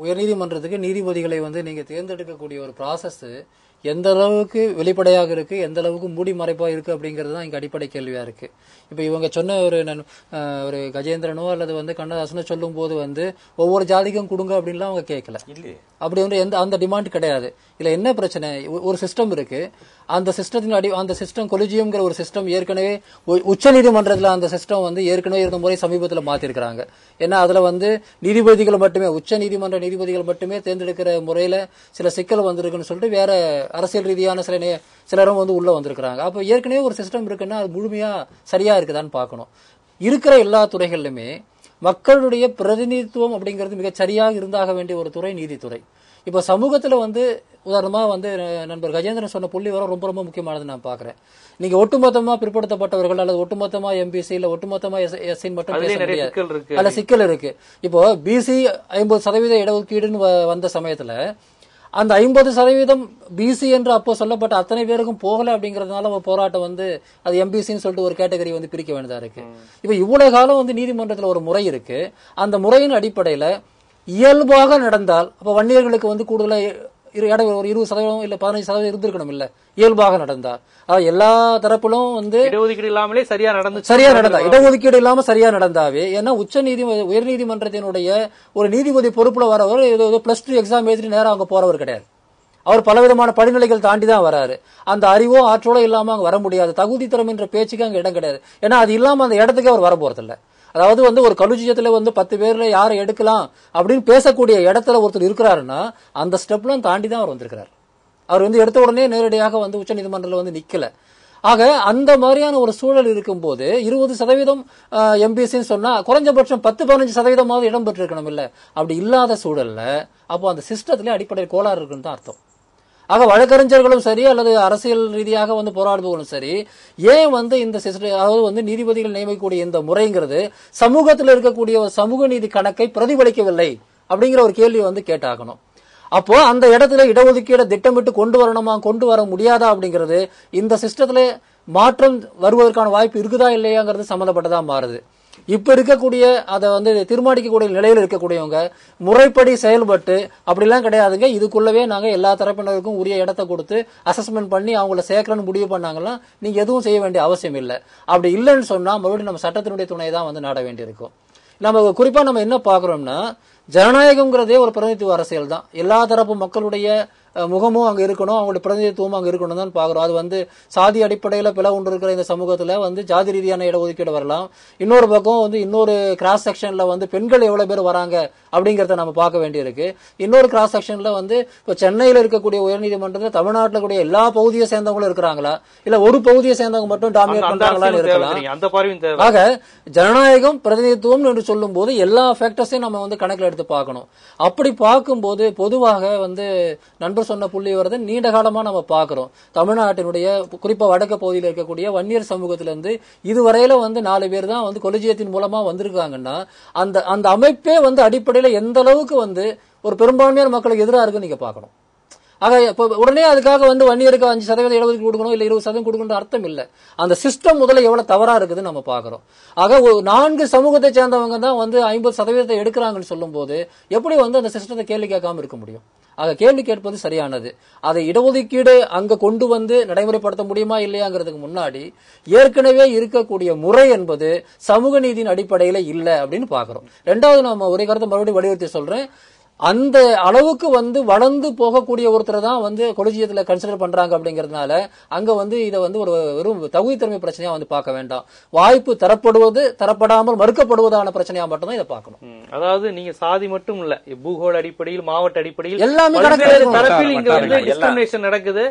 உயர்நீதிமன்றத்துக்கு நீதிபதிகளை வந்து நீங்க தேர்ந்தெடுக்கக்கூடிய ஒரு ப்ராசஸ் எந்த அளவுக்கு வெளிப்படையாக இருக்கு, எந்த அளவுக்கு மூடி மறைப்பா இருக்கு அப்படிங்கிறது தான் இங்க அடிப்படை கேள்வியா இருக்கு. இப்ப இவங்க சொன்ன ஒரு கஜேந்திரனோ அல்லது வந்து கண்ணதாசனோ சொல்லும் போது வந்து ஒவ்வொரு ஜாதிக்கும் கொடுங்க அப்படின்லாம் அவங்க கேட்கல. அப்படி வந்து அந்த டிமாண்ட் கிடையாது. இல்ல என்ன பிரச்சனை, ஒரு சிஸ்டம் இருக்கு, அந்த சிஸ்டத்தின் அந்த சிஸ்டம் கொலிஜியம்ங்கிற ஒரு சிஸ்டம் ஏற்கனவே உச்ச நீதிமன்றத்தில் அந்த சிஸ்டம் வந்து ஏற்கனவே இருந்த முறை சமீபத்தில் மாத்திருக்கிறாங்க. ஏன்னா அதுல வந்து நீதிபதிகள் மட்டுமே, உச்ச நீதிமன்ற நீதிபதிகள் மட்டுமே தேர்ந்தெடுக்கிற முறையில சில சிக்கல் வந்திருக்குன்னு சொல்லிட்டு வேற அரசியல் ரீதியான சிலரும் வந்து உள்ள வந்திருக்கிறாங்க. அப்ப ஏற்கனவே ஒரு சிஸ்டம் இருக்குன்னா அது முழுமையா சரியா இருக்குதான்னு பார்க்கணும். இருக்கிற எல்லா துறைகளிலுமே மக்களுடைய பிரதிநிதித்துவம் அப்படிங்கிறது மிகச் சரியாக இருந்தாக வேண்டிய ஒரு துறை நீதித்துறை. இப்ப சமூகத்துல வந்து உதாரணமா வந்து நண்பர் கஜேந்திரன் சொன்ன புள்ளி வர ரொம்ப ரொம்ப முக்கியமானது நான் பாக்குறேன். நீங்க ஒட்டுமொத்தமா பிற்படுத்தப்பட்டவர்கள் அல்லது ஒட்டுமொத்தமா எம்பிசி இல்ல ஒட்டுமொத்தமா எஸ்சி மட்டும் பேச முடியாது. அதுல சிக்கல் இருக்கு. இப்போ பிசி 50% இடஒதுக்கீடுன்னு வந்த சமயத்துல அந்த 50% பிசி என்று அப்போ சொல்லப்பட்ட அத்தனை பேருக்கும் போகல அப்படிங்கறதுனால ஒரு போராட்டம் வந்து அது எம்பிசின்னு சொல்லிட்டு ஒரு கேட்டகரி வந்து பிரிக்க வேண்டியதா இருக்கு. இப்ப இவ்வளவு காலம் வந்து நீதிமன்றத்துல ஒரு முறை இருக்கு. அந்த முறையின் அடிப்படையில இயல்பாக நடந்தால் அப்ப வன்னியர்களுக்கு வந்து கூடுதலா இடம் ஒரு 20% இல்ல 15% இருந்திருக்கணும் இல்ல, இயல்பாக நடந்தா. எல்லா தரப்பிலும் வந்து இடஒதுக்கீடு இல்லாமலே சரியா நடந்தா இடஒதுக்கீடு இல்லாம சரியா நடந்தாவே. ஏன்னா உயர் நீதிமன்றத்தினுடைய ஒரு நீதிபதி பொறுப்புல வரவர் +2 எக்ஸாம் எழுதிட்டு நேரம் அங்க போறவர் கிடையாது. அவர் பலவிதமான படிநிலைகள் தாண்டி தான் வராரு. அந்த அறிவோ ஆற்றலோ இல்லாம அங்க வர முடியாது. தகுதி திறமை என்ற பேச்சுக்கு அங்க இடம் கிடையாது. ஏன்னா அது இல்லாம அந்த இடத்துக்கு அவர் வர போறது இல்ல. அதாவது வந்து ஒரு கலுஜியத்துல வந்து 10 பேர்ல யாரை எடுக்கலாம் அப்படின்னு பேசக்கூடிய இடத்துல ஒருத்தர் இருக்கிறாருன்னா அந்த ஸ்டெப்லாம் தாண்டி தான் அவர் வந்திருக்கிறார். அவர் வந்து எடுத்த உடனே நேரடியாக வந்து உச்ச நீதிமன்றத்தில் வந்து நிக்கல. ஆக அந்த மாதிரியான ஒரு சூழல் இருக்கும் போது 20% எம்பிசின்னு சொன்னா குறைஞ்சபட்சம் 10-15% இடம் பெற்றிருக்கணும் இல்ல. அப்படி இல்லாத சூழல்ல அப்போ அந்த சிஸ்டத்திலே அடிப்படையில் கோளாறு இருக்குன்னு தான் அர்த்தம். ஆக வழக்கறிஞர்களும் சரி அல்லது அரசியல் ரீதியாக வந்து போராடுபவர்களும் சரி, ஏன் வந்து இந்த அதாவது வந்து நீதிபதிகள் நியமிக்கக்கூடிய இந்த முறைங்கிறது சமூகத்தில் இருக்கக்கூடிய ஒரு சமூக நீதி கணக்கை பிரதிபலிக்கவில்லை அப்படிங்கிற ஒரு கேள்வி வந்து கேட்டாகணும். அப்போ அந்த இடத்துல இடஒதுக்கீடு திட்டமிட்டு கொண்டு வரணுமா கொண்டு வர முடியாதா அப்படிங்கிறது இந்த சிஸ்டத்துல மாற்றம் வருவதற்கான வாய்ப்பு இருக்குதா இல்லையாங்கிறது சம்பந்தப்பட்டதா மாறுது. இப்ப இருக்கக்கூடிய அதை வந்து தீர்மானிக்கக்கூடிய நிலையில இருக்கக்கூடியவங்க முறைப்படி செயல்பட்டு அப்படிலாம் கிடையாதுங்க, இதுக்குள்ளவே நாங்க எல்லா தரப்பினருக்கும் உரிய இடத்தை கொடுத்து அசஸ்மெண்ட் பண்ணி அவங்கள சேர்க்கணும்னு முடிவு பண்ணாங்கன்னா நீங்க எதுவும் செய்ய வேண்டிய அவசியம் இல்லை. அப்படி இல்லைன்னு சொன்னா மறுபடியும் நம்ம சட்டத்தினுடைய துணை தான் வந்து நாட வேண்டியிருக்கும். நம்ம குறிப்பா நம்ம என்ன பாக்குறோம்னா ஜனநாயகம்ங்கிறதே ஒரு பிரதிநிதித்துவ அரசியல் தான். எல்லா தரப்பு மக்களுடைய முகமும் அங்க இருக்கணும், அவங்களுடைய பிரதிநிதித்துவம் அங்க இருக்கணும் தான் பாக்குறோம். அது வந்து சாதி அடிப்படையில பிளவு ஒன்று இருக்கிற இந்த சமூகத்துல வந்து ஜாதி ரீதியான இடஒதுக்கீடு வரலாம். இன்னொரு பக்கம் வந்து இன்னொரு கிராஸ் செக்ஷன்ல வந்து பெண்கள் எவ்வளவு பேர் வராங்க அப்படிங்கறத நம்ம பார்க்க வேண்டியிருக்கு. இன்னொரு கிராஸ் செக்ஷன்ல வந்து இப்ப சென்னையில இருக்கக்கூடிய உயர்நீதிமன்றத்துல தமிழ்நாட்டில் கூடிய எல்லா பகுதியை சேர்ந்தவங்களும் இருக்கிறாங்களா இல்ல ஒரு பகுதியை சேர்ந்தவங்க மட்டும் டாமினேட் பண்றாங்களான்னு இருக்கலாம். ஆக ஜனநாயகம் பிரதிநிதித்துவம் என்று சொல்லும் போது எல்லா ஃபேக்டர்ஸையும் நம்ம வந்து கணக்கில் எடுத்து பார்க்கணும். அப்படி பார்க்கும்போது பொதுவாக வந்து நண்பர் சொன்ன புள்ளி வரது நீண்ட காலமா நம்ம பாக்குறோம். தமிழ்நாட்டினுடைய குறிப்பா வடக்கு பகுதியில் இருக்கக்கூடிய வன்னியர் சமூகத்திலிருந்து இதுவரையில வந்து 4 பேர் தான் வந்து கொலிஜியத்தின் மூலமா வந்திருக்காங்கன்னா அந்த அமைப்பே வந்து அடிப்படையில எந்த அளவுக்கு வந்து ஒரு பெரும்பான்மையான மக்களுக்கு எதிராக இருக்குன்னு நீங்க பாக்கணும். ஆக உடனே அதுக்காக வந்து வன்னியருக்கு 5% இடஒதுக்கீடு கொடுக்கணும் இல்ல 20% கொடுக்கணும் அர்த்தம் இல்ல. அந்த சிஸ்டம் முதல்ல எவ்வளவு தவறா இருக்குதுன்னு நம்ம பாக்குறோம். ஆக 4 சமூகத்தை சேர்ந்தவங்க தான் வந்து 50% எடுக்கிறாங்கன்னு சொல்லும் போது எப்படி வந்து அந்த சிஸ்டத்தை கேள்வி கேட்காம இருக்க முடியும்? ஆக கேள்வி கேட்பது சரியானது. அதை இடஒதுக்கீடு அங்க கொண்டு வந்து நடைமுறைப்படுத்த முடியுமா இல்லையாங்கிறதுக்கு முன்னாடி ஏற்கனவே இருக்கக்கூடிய முறை என்பது சமூக நீதியின் அடிப்படையில இல்ல அப்படின்னு பாக்குறோம். ரெண்டாவது நம்ம ஒரே கருத்தை மறுபடியும் வலியுறுத்தி சொல்றேன். அந்த அளவுக்கு வந்து வளர்ந்து போகக்கூடிய ஒருத்தரை தான் வந்து கொலிஜியத்துல கன்சிடர் பண்றாங்க அப்படிங்கறதுனால அங்க வந்து இதை வந்து ஒரு வெறும் தகுதி திறமை பிரச்சனையா வந்து பார்க்க வேண்டாம். வாய்ப்பு தரப்படுவது தரப்படாமல் மறுக்கப்படுவதான பிரச்சனையா மட்டும்தான் இதை பார்க்கணும். அதாவது நீங்க சாதி மட்டும் இல்ல, பூகோள அடிப்படையில் மாவட்ட அடிப்படையில் எல்லாமே தரப்பில் இங்க வந்து டிஸ்கிரிமினேஷன் நடக்குது.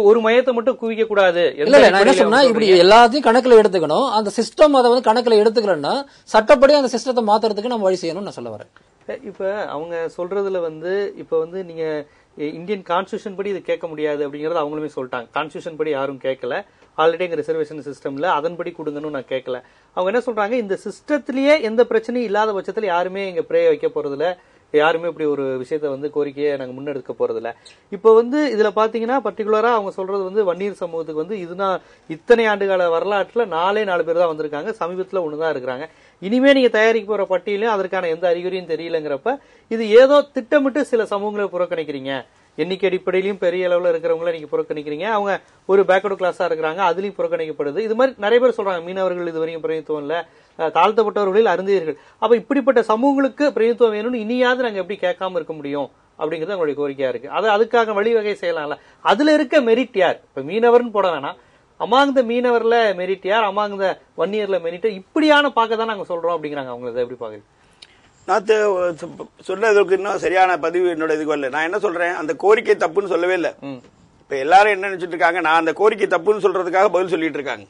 ஒரு மையத்தை மட்டும் குவிக்க கூடாது. இல்ல நான் என்ன சொன்னா இப்படி எல்லாத்தையும் கணக்குல எடுத்துக்கணும். அந்த சிஸ்டம் அதை வந்து கணக்குல எடுத்துக்கலன்னா சட்டப்படி அந்த சிஸ்டத்தை மாத்துறதுக்கு நம்ம வழி செய்யணும்னு நான் சொல்ல வரேன். இப்ப அவங்க சொல்றதுல வந்து இப்ப வந்து நீங்க இந்தியன் கான்ஸ்டியூஷன் படி இது கேட்க முடியாது அப்படிங்கறது அவங்களுமே சொல்லிட்டாங்க. கான்ஸ்டியூஷன் படி யாரும் கேட்கல, ஆல்ரெடி எங்க ரிசர்வேஷன் சிஸ்டம்ல அதன்படி கொடுங்கன்னு நான் கேட்கல. அவங்க என்ன சொல்றாங்க, இந்த சிஸ்டத்திலேயே எந்த பிரச்சனையும் இல்லாத பட்சத்துல யாருமே இங்க பிரே வைக்க போறதில்ல, யாருமே இப்படி ஒரு விஷயத்த வந்து கோரிக்கையை நாங்க முன்னெடுக்க போறதில்ல. இப்ப வந்து இதுல பாத்தீங்கன்னா பர்டிகுலரா அவங்க சொல்றது வந்து வன்னியர் சமூகத்துக்கு வந்து இதுதான் இத்தனை ஆண்டுகால வரலாற்றுல 4 பேர் தான் வந்திருக்காங்க, சமீபத்துல ஒண்ணுதான் இருக்கிறாங்க. இனிமே நீங்க தயாரிக்க போற பட்டியலையும் அதற்கான எந்த அறிகுறியும் தெரியலங்கிறப்ப இது ஏதோ திட்டமிட்டு சில சமூகங்களை புறக்கணிக்கிறீங்க, எண்ணிக்கை அடிப்படையிலும் பெரிய அளவுல இருக்கிறவங்கள நீங்க புறக்கணிக்கிறீங்க, அவங்க ஒரு பேக்வர்டு கிளாஸா இருக்கிறாங்க அதுலயும் புறக்கணிக்கப்படுது. இது மாதிரி நிறைய பேர் சொல்றாங்க, மீனவர்கள் இது வரைக்கும் பிரதிநிதித்துவம் இல்ல, தாழ்த்தப்பட்டவர்களில் அருந்தியர்கள். அப்ப இப்படிப்பட்ட சமூகங்களுக்கு பிரதிநிதித்துவம் வேணும்னு இனியாவது நாங்க எப்படி கேட்காம இருக்க முடியும் அப்படிங்கிறது அவங்களுடைய கோரிக்கையா இருக்கு. அதுக்காக வழிவகை செய்யலாம்ல. அதுல இருக்க மெரிட் யார்? இப்ப மீனவர்னு போட வேணாம், அமாங் த மீனவர்ல மெரிட் யார், அமாங் த வன்னியர்ல மெரிட் இப்படியான பார்க்க தான் நாங்க சொல்றோம் அப்படிங்கிறாங்க. அவங்க எப்படி பாக்குறீங்க? நான் சொன்னதுக்கு இன்னும் சரியான பதிவு என்னோட இதுக்கு வரல. நான் என்ன சொல்றேன், அந்த கோரிக்கை தப்புன்னு சொல்லவே இல்லை. இப்ப எல்லாரும் என்ன நினைச்சிட்டு இருக்காங்க, நான் அந்த கோரிக்கை தப்புன்னு சொல்றதுக்காக பதில் சொல்லிட்டு இருக்காங்க.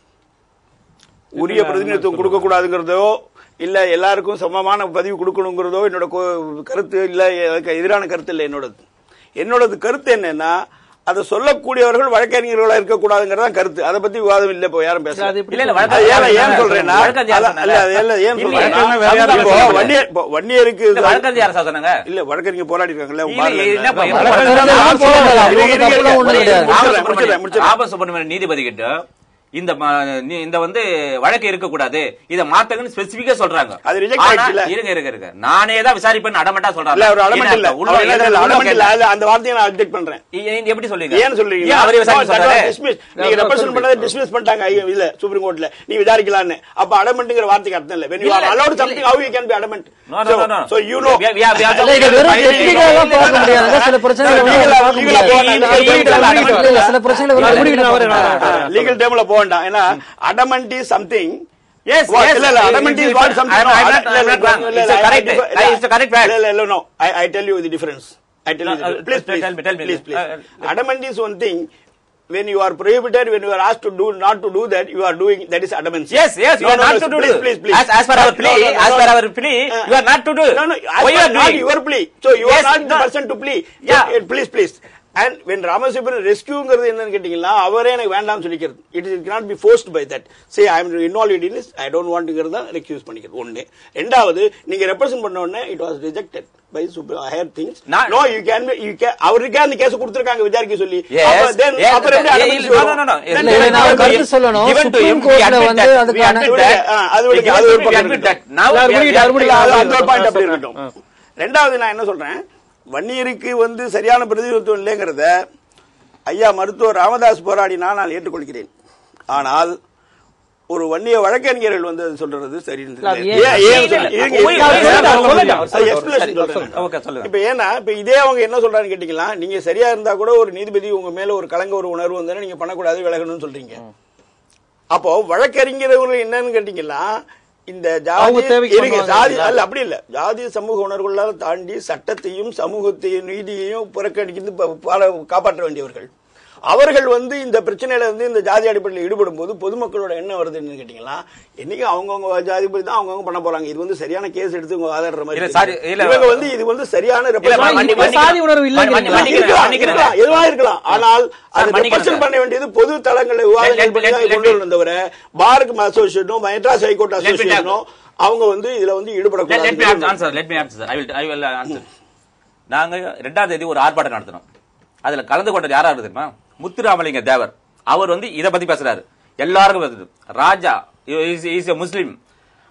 உரிய பிரதிநிதித்துவம் கொடுக்க கூடாதுங்கிறதோ இல்ல எல்லாருக்கும் சமமான பதிவு கொடுக்கணுங்கிறதோ என்னோட கருத்து இல்ல, எதிரான கருத்து இல்லை. என்னோடது கருத்து என்னன்னா, அதை சொல்லக்கூடியவர்கள் வழக்கறிஞர்களா இருக்கக்கூடாதுங்கிறதா கருத்து. அதை பத்தி விவாதம் இல்ல. இப்போ யாரும் பேச ஏன் சொல்றேன்னா, வன்னியருக்கு இல்ல வழக்கறிஞர் போராடி இருக்காங்கல்ல, நீதிபதி கிட்ட இந்த வந்து வழக்கு இருக்கக்கூடாது, இத மாத்தங்கன்னு ஸ்பெசிபிக்கா சொல்றாங்க. அது ரிஜெக்ட் ஆயிடுச்சு. இருங்க நானே தான் விசாரிப்பேன் அடமட்டா சொல்றேன். அந்த வார்த்தையை நான் அப்ஜெக்ட் பண்றேன். எப்படி சொல்றீங்க? ஏன் சொல்றீங்க? அவரே நீங்க ரெப்ரசன்ட் பண்ணதை டிஸ்மிஸ் பண்ணிட்டாங்க இல்ல சுப்ரீம் கோர்ட்ல, நீ விசாரிக்கலாம்னு. அப்ப அடமெண்ட்ங்கிற வார்த்தைக்கு அர்த்தம் இல்ல. when you are allowed something, how you can be adamant? So you know சில பிரச்சனைகள் லீகல் டேர்ம்ல போகண்டாம். ஏன்னா adamant is something. Yes, adamant is what something. It's a correct fact. No, I tell you the difference. Please. Adamant is one thing. When you are prohibited, when you are asked to do not to do that, you are doing, that is adamancy. Yes, you are not to do. Please. As per our plea, you are not to do. No, why you are not your plea? So you are not the person to plea. Please. And when Ramasubramanian rescueங்கிறது என்னன்னு கேட்டீங்கன்னா, அவரே எனக்கு வேண்டாம்னு சொல்லிக்கிறது. It cannot be forced by that. Say I am involved in this, I don't want ங்கிறத ரெக்யூஸ் பண்ணிக்கிறது. ஒண்ணு. ரெண்டாவது, நீங்க ரெப்ரசன்ட் பண்ண உடனே it was rejected by higher things. No, you can அவருக்கு அந்த கேஸ் கொடுத்திருக்காங்க விசாரிக்க சொல்லி. அப்புறம் கருத்து சொல்லணும். சுப்ரீம் கோர்ட்ல வந்து அதுக்கான ரெண்டாவது நான் என்ன சொல்றேன், வன்னியருக்கு வந்து சரியான பிரதிநிதித்துவம் இல்லைங்கிறத ஐயா மருத்துவர் ராமதாஸ் போராடினா நான் ஏற்றுக்கொள்கிறேன். ஆனால் ஒரு வன்னிய வழக்கறிஞர்கள் வந்து சொல்றது சரி. இப்ப ஏன்னா இப்ப இதே அவங்க என்ன சொல்றான்னு கேட்டீங்களா, நீங்க சரியா இருந்தா கூட ஒரு நீதிபதி உங்க மேல ஒரு கலங்க ஒரு உணர்வு வந்தா நீங்க பண்ணக்கூடாது, விலகணும்னு சொல்றீங்க. அப்போ வழக்கறிஞர்கள் என்னன்னு கேட்டீங்கன்னா, இந்த ஜாதி அல்ல, அப்படி இல்ல, ஜாதி சமூக உணர்வுகளால் தாண்டி சட்டத்தையும் சமூகத்தையும் நீதியையும் புறக்கணித்து காப்பாற்ற வேண்டியவர்கள். அவர்கள் வந்து இந்த பிரச்சனையில வந்து இந்த ஜாதி அடிப்படையில் ஈடுபடும் போது பொதுமக்களோட என்ன வருதுன்னு கேட்டீங்கன்னா, என்னைக்கு அவங்கவுங்க ஜாதி படி தான் அவங்கவுங்க பண்ண போறாங்க. இது வந்து சரியான கேஸ் எடுத்து உங்க ஆதரற மாதிரி இவங்க வந்து இது வந்து சரியான சாதி உணர்வு இல்ல எதுவா இருக்கலாம். ஆனால் அது ரெப்ரசன்ட் பண்ண வேண்டியது பொது தளங்களை விவாதங்கள் கொண்டு வந்தவர பாருக்கு அசோசியேஷனோ மெட்ராஸ் ஹைகோர்ட் அசோசியேஷனோ அவங்க வந்து இதுல வந்து ஈடுபடக்கூடாது. நாங்க 2ஆம் தேதி ஒரு ஆர்ப்பாட்டம் நடத்தினோம். அதுல கலந்து கொண்டது யாரா தெரியுமா? முத்துராமலிங்க தேவர். அவர் வந்து இத பத்தி பேசுறாரு. எல்லாருக்கும் ராஜா இஸ் எ முஸ்லிம்,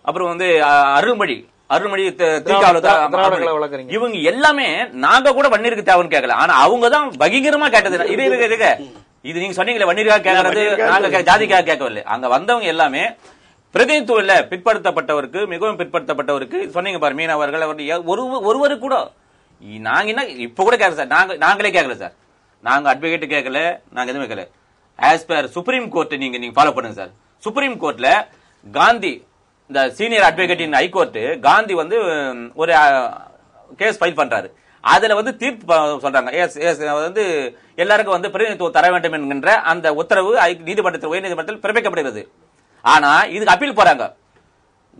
அப்புறம் வந்து அருள்மொழி இவங்க எல்லாமே நாங்க கூட வன்னியருக்கு தேவைன்னு கேட்கல. ஆனா அவங்க தான் பகிரமா கேட்டது. இது நீங்க சொன்னீங்களே வன்னியருக்காக கேட்கறது, நாங்க ஜாதிக்காக கேட்கவில்லை. அங்க வந்தவங்க எல்லாமே பிரதிநிதித்துவம் இல்ல, பிற்படுத்தப்பட்டவருக்கு, மிகவும் பிற்படுத்தப்பட்டவருக்கு சொன்னீங்க பாரு மீனவர்கள், ஒருவரு கூட நாங்க என்ன இப்ப கூட கேட்கல சார், நாங்களே கேட்கல சார், நாங்க அட்வொகேட் கேட்கல, நாங்க எதுவுமே கேட்கல. ஆஸ் பர் சுப்ரீம் கோர்ட் நீங்க ஃபாலோ பண்ணுங்க சார். சுப்ரீம் கோர்ட்ல காந்தி, இந்த சீனியர் அட்வொகேட் இன் ஹைகோர்ட் காந்தி வந்து ஒரு கேஸ் ஃபைல் பண்றாரு. அதுல வந்து தீர்ப்பு சொல்றாங்க, வந்து எல்லாருக்கும் வந்து பிரதிநிதித்துவம் தர வேண்டும் என்கின்ற அந்த உத்தரவு நீதிமன்றத்தில் உயர்நீதிமன்றத்தில் பிறப்பிக்கப்படுகிறது. ஆனா இதுக்கு அப்பீல் போறாங்க.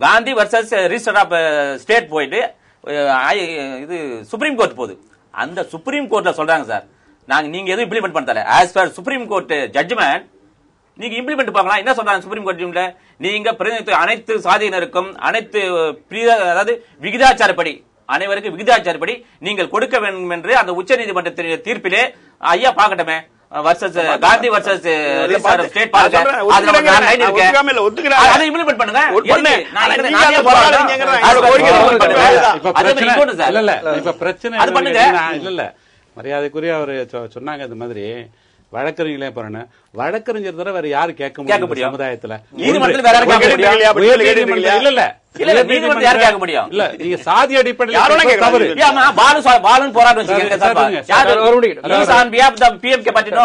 Gandhi versus register of state போயிட்டு இது சுப்ரீம் கோர்ட் போகுது. அந்த சுப்ரீம் கோர்ட்ல சொல்றாங்க சார், நீங்க எதுவும் இம்ப்ளிமெண்ட் பண்ணல. As per supreme court judgement நீங்க இம்ப்ளிமெண்ட் பண்ணலாம். என்ன சொல்றாங்க சுப்ரீம் கோர்ட், நீங்க பிரதிநிதித்துவம் அனைத்து சாதியினருக்கும் அனைத்து அதாவது விகிதாச்சாரப்படி அனைவருக்கும் விகிதாச்சாரப்படி நீங்கள் கொடுக்க வேண்டும் என்று அந்த உச்ச நீதிமன்றத்தின் தீர்ப்பிலே ஐயா பாக்கட்டுமே versus Gandhi versus state implement பண்ணுங்க. மரியாதைக்குரிய அவர் சொன்னாங்க இந்த மாதிரி வழக்கறிஞர்களே போறேன்னு. வழக்கறிஞர் தவிர வேற யாரு கேட்க முடியும் சமுதாயத்துல? இல்ல நீங்க சாதி அடிப்படையில் தவறு.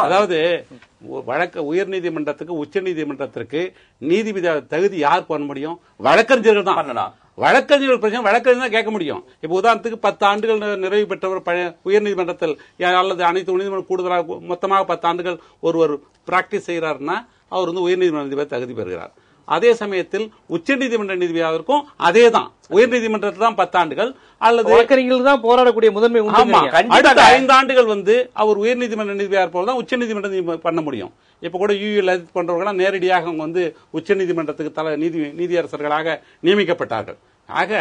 அதாவது உயர்நீதிமன்றத்துக்கு உச்ச நீதிமன்றத்திற்கு நீதிபதி தகுதி யார் பண்ண முடியும்? வழக்கறிஞர்கள் தான். வழக்கறிஞர்கள் பிரச்சனை வழக்கறிஞர் தான் கேட்க முடியும். இப்ப உதாரணத்துக்கு 10 ஆண்டுகள் நிறைவு பெற்றவர் உயர்நீதிமன்றத்தில் அல்லது அனைத்து உயர்நீதிமன்றம் கூடுதலாக மொத்தமாக 10 ஆண்டுகள் ஒருவர் பிராக்டிஸ் செய்கிறார்னா அவர் வந்து உயர்நீதிமன்ற தகுதி பெறுகிறார். அதே சமயத்தில் உச்சநீதிமன்ற நீதிபதியாவிற்கும் அதே தான். உயர்நீதிமன்றத்தில் தான் 10 ஆண்டுகள் அல்லது வழக்கறிஞர்கள் தான் போராடக்கூடிய முதன்மை உண்டு. ஆமா, அடுத்த 5 ஆண்டுகள் வந்து அவர் உயர்நீதிமன்ற நீதிபதியாக போலதான் உச்சநீதிமன்றம் பண்ண முடியும். இப்ப கூட லலித் போன்றவர்கள் நேரடியாக அவங்க வந்து உச்சநீதிமன்றத்துக்கு நீதியரசர்களாக நியமிக்கப்பட்டார்கள். ஆக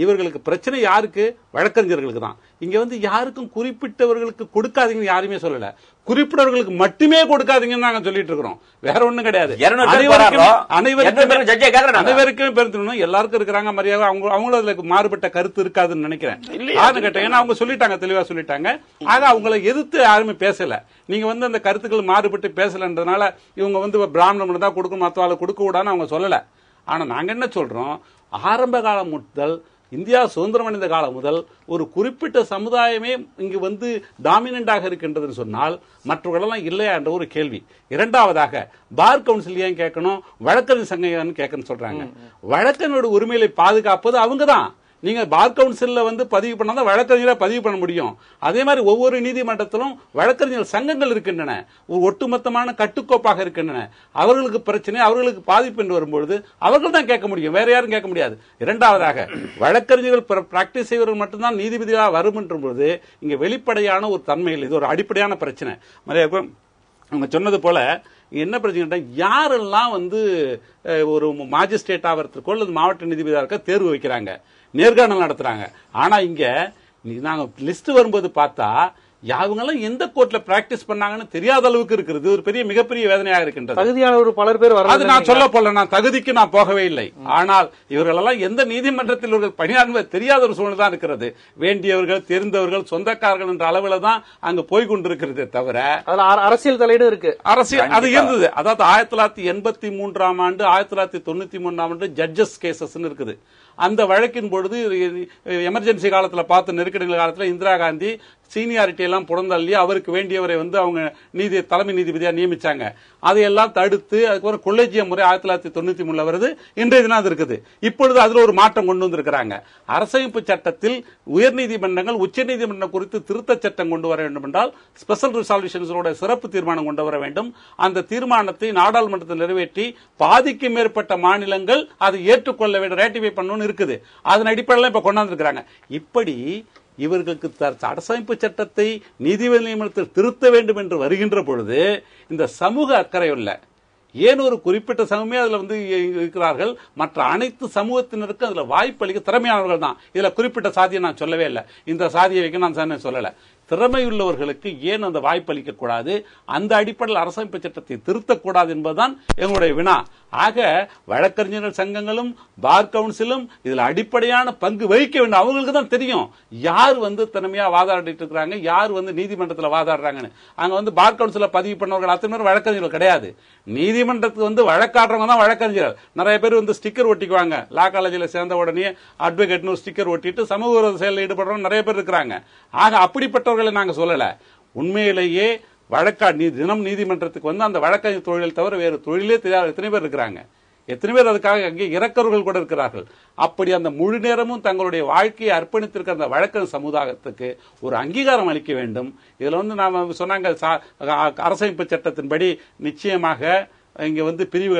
இவர்களுக்கு பிரச்சனை யாருக்கு? வழக்கறிஞர்களுக்கு தான். இங்க வந்து யாருக்கும் குறிப்பிட்டவர்களுக்கு கொடுக்காதீங்கன்னு யாருமே சொல்லல, குறிப்பிட்டவர்களுக்கு மட்டுமே கொடுக்காதீங்கன்னு நாங்க சொல்லிட்டு இருக்கிறோம். வேற ஒண்ணும் கிடையாது. அனைவருக்குமே பெருந்தணும், எல்லாருக்கும் இருக்கிறாங்க மரியாதை. அவங்களும் அதுல மாறுபட்ட கருத்து இருக்காதுன்னு நினைக்கிறேன். ஏன்னா அவங்க சொல்லிட்டாங்க, தெளிவா சொல்லிட்டாங்க. ஆக அவங்களை எதிர்த்து யாருமே பேசல. நீங்க வந்து அந்த கருத்துக்கள் மாறுபட்டு பேசலன்றதுனால இவங்க வந்து பிராமணன் தான் கொடுக்கணும், மத்தவாளை கொடுக்க கூடாதுன்னு அவங்க சொல்லல. ஆனா நாங்க என்ன சொல்றோம், ஆரம்ப காலம் முதல் இந்தியா சுதந்திரம் அடைந்த காலம் முதல் ஒரு குறிப்பிட்ட சமுதாயமே இங்கு வந்து டாமினண்டாக இருக்கின்றதுன்னு சொன்னால் மற்றவர்களெல்லாம் இல்லையா என்ற ஒரு கேள்வி. இரண்டாவதாக பார் கவுன்சில் ஏன் கேட்கணும், வழக்கறிஞர் சங்கம் கேட்கணும்னு சொல்றாங்க. வழக்கறிஞரோட உரிமைகளை பாதுகாப்பது அவங்க தான். நீங்க பார் கவுன்சில்ல வந்து பதிவு பண்ணாதான் வழக்கறிஞரை பதிவு பண்ண முடியும். அதே மாதிரி ஒவ்வொரு நீதிமன்றத்திலும் வழக்கறிஞர் சங்கங்கள் இருக்கின்றன, ஒரு ஒட்டுமொத்தமான கட்டுக்கோப்பாக இருக்கின்றன. அவர்களுக்கு பிரச்சனை, அவர்களுக்கு பாதிப்பு என்று வரும்பொழுது அவர்கள் தான் கேட்க முடியும், வேற யாரும் கேட்க முடியாது. இரண்டாவதாக வழக்கறிஞர்கள் பிராக்டிஸ் செய்வர்கள் மட்டும்தான் நீதிபதியாக வரும் என்ற பொழுது இங்க வெளிப்படையான ஒரு தன்மையில் இது ஒரு அடிப்படையான பிரச்சனை. அவங்க சொன்னது போல என்ன பிரச்சனை, யாரெல்லாம் வந்து ஒரு மாஜிஸ்ட்ரேட் ஆகிறதுக்கோ அல்லது மாவட்ட நீதிபதியாக இருக்க தேர்வு வைக்கிறாங்க, நேர்காணல் நடத்துறாங்க. ஆனா இங்க நாங்க லிஸ்ட் வரும்போது பார்த்தா யாவங்கெல்லாம் எந்த கோர்ட்ல பிராக்டிஸ் பண்ணாங்கன்னு தெரியாத அளவுக்கு இருக்கிறது ஒரு பெரிய மிகப்பெரிய வேதனையாக இருக்கின்றது. தகுதியான ஒரு பலர் பேர் வர, அது நான் சொல்ல போல, நான் தகுதிக்கு நான் போகவே இல்லை. ஆனால் இவர்களெல்லாம் எந்த நீதிமன்றத்தில் இவர்கள் பணியாற்றுவது தெரியாத ஒரு சூழ்நிலை தான் இருக்கிறது. வேண்டியவர்கள், தெரிந்தவர்கள், சொந்தக்காரர்கள் என்ற அளவுல தான் அங்க போய்கொண்டிருக்கிறதே தவிர அரசியல் தலையீடு இருக்கு. அரசியல் அது இருந்தது. அதாவது 1983ஆம் ஆண்டு 1993ஆம் ஆண்டு ஜட்ஜஸ் கேசஸ் இருக்குது. அந்த வழக்கின் பொழுது எமர்ஜென்சி காலத்துல பார்த்த நெருக்கடி காலத்துல இந்திரா காந்தி சீனியாரிட்டி எல்லாம் புறந்தள்ளி அவருக்கு வேண்டியவரை வந்து அவங்க தலைமை நீதிபதியா நியமிச்சாங்க. அதையெல்லாம் தடுத்து அதுக்கப்புறம் கொலேஜிய முறை 1993 வருது. இன்றைய தினம் அது இருக்குது. இப்பொழுது அதுல ஒரு மாற்றம் கொண்டு வந்திருக்கிறாங்க. அரசமைப்பு சட்டத்தில் உயர்நீதிமன்றங்கள் உச்சநீதிமன்றம் குறித்து திருத்த சட்டம் கொண்டு வர வேண்டும் என்றால் ஸ்பெஷல் ரிசால்யூஷன்ஸோட சிறப்பு தீர்மானம் கொண்டு வர வேண்டும். அந்த தீர்மானத்தை நாடாளுமன்றத்தில் நிறைவேற்றி பாதிக்கு மேற்பட்ட மாநிலங்கள் அதை ஏற்றுக்கொள்ள வேண்டும், ரேட்டிஃபை பண்ணணும்னு இருக்குது. அதன் அடிப்படையில் இப்ப கொண்டாந்துருக்கிறாங்க. இப்படி இவர்களுக்கு அரசமைப்பு சட்டத்தை நீதிபதி நியமனத்தில் திருத்த வேண்டும் என்று வருகின்ற பொழுது இந்த சமூக அக்கறை இல்ல. ஏன் ஒரு குறிப்பிட்ட சமூகமே அதுல வந்து இருக்கிறார்கள், மற்ற அனைத்து சமூகத்தினருக்கு அதுல வாய்ப்பு அளிக்க திறமையானவர்கள் தான். இதுல குறிப்பிட்ட சாதியை நான் சொல்லவே இல்லை, இந்த சாதியை வைக்க நான் சொல்லல. திறமையுள்ளவர்களுக்கு ஏன் அந்த வாய்ப்பு அளிக்க கூடாது, அந்த அடிப்படையில் அரசமைப்பு சட்டத்தை திருத்தக்கூடாது என்பதுதான் எங்களுடைய வினா. ஆக வழக்கறிஞர்கள் சங்கங்களும் பார் கவுன்சிலும் இதுல அடிப்படையான பங்கு வகிக்க வேண்டும். அவங்களுக்கு தான் தெரியும் யார் வந்து திறமையா வாதாடிட்டு இருக்கிறாங்க, யார் வந்து நீதிமன்றத்தில் வாதாடுறாங்கன்னு. அங்க வந்து பார் கவுன்சில பதிவு பண்ணவர்கள் அத்தனை பேர் வழக்கறிஞர்கள் கிடையாது. நீதிமன்றத்துக்கு வந்து வழக்காடுறவங்க தான் வழக்கறிஞர்கள். நிறைய பேர் வந்து ஸ்டிக்கர் ஒட்டிக்குவாங்க, லா காலேஜில் சேர்ந்த உடனே அட்வொகேட்னு ஸ்டிக்கர் ஒட்டிட்டு சமூக விரோத செயலில் ஈடுபடுறவங்க நிறைய பேர் இருக்கிறாங்க. ஆக அப்படிப்பட்டவர்களை நாங்க சொல்லல. உண்மையிலேயே தினம் நீதிமன்றத்துக்கு வந்து அந்த வழக்கறிஞர் தொழில் தவிர வேறு தொழிலே தெரியாத எத்தனை பேர் இருக்கிறாங்க, எத்தனை பேர் அதுக்காக அங்கே இறக்கவர்கள் கூட இருக்கிறார்கள். அப்படி அந்த முழு நேரமும் தங்களுடைய வாழ்க்கையை அர்ப்பணித்திருக்கிற அந்த வழக்கறிஞர் சமுதாயத்துக்கு ஒரு அங்கீகாரம் அளிக்க வேண்டும். இதுல வந்து நாம சொன்னாங்க அரசமைப்பு சட்டத்தின்படி நிச்சயமாக இங்க வந்து பிரிவு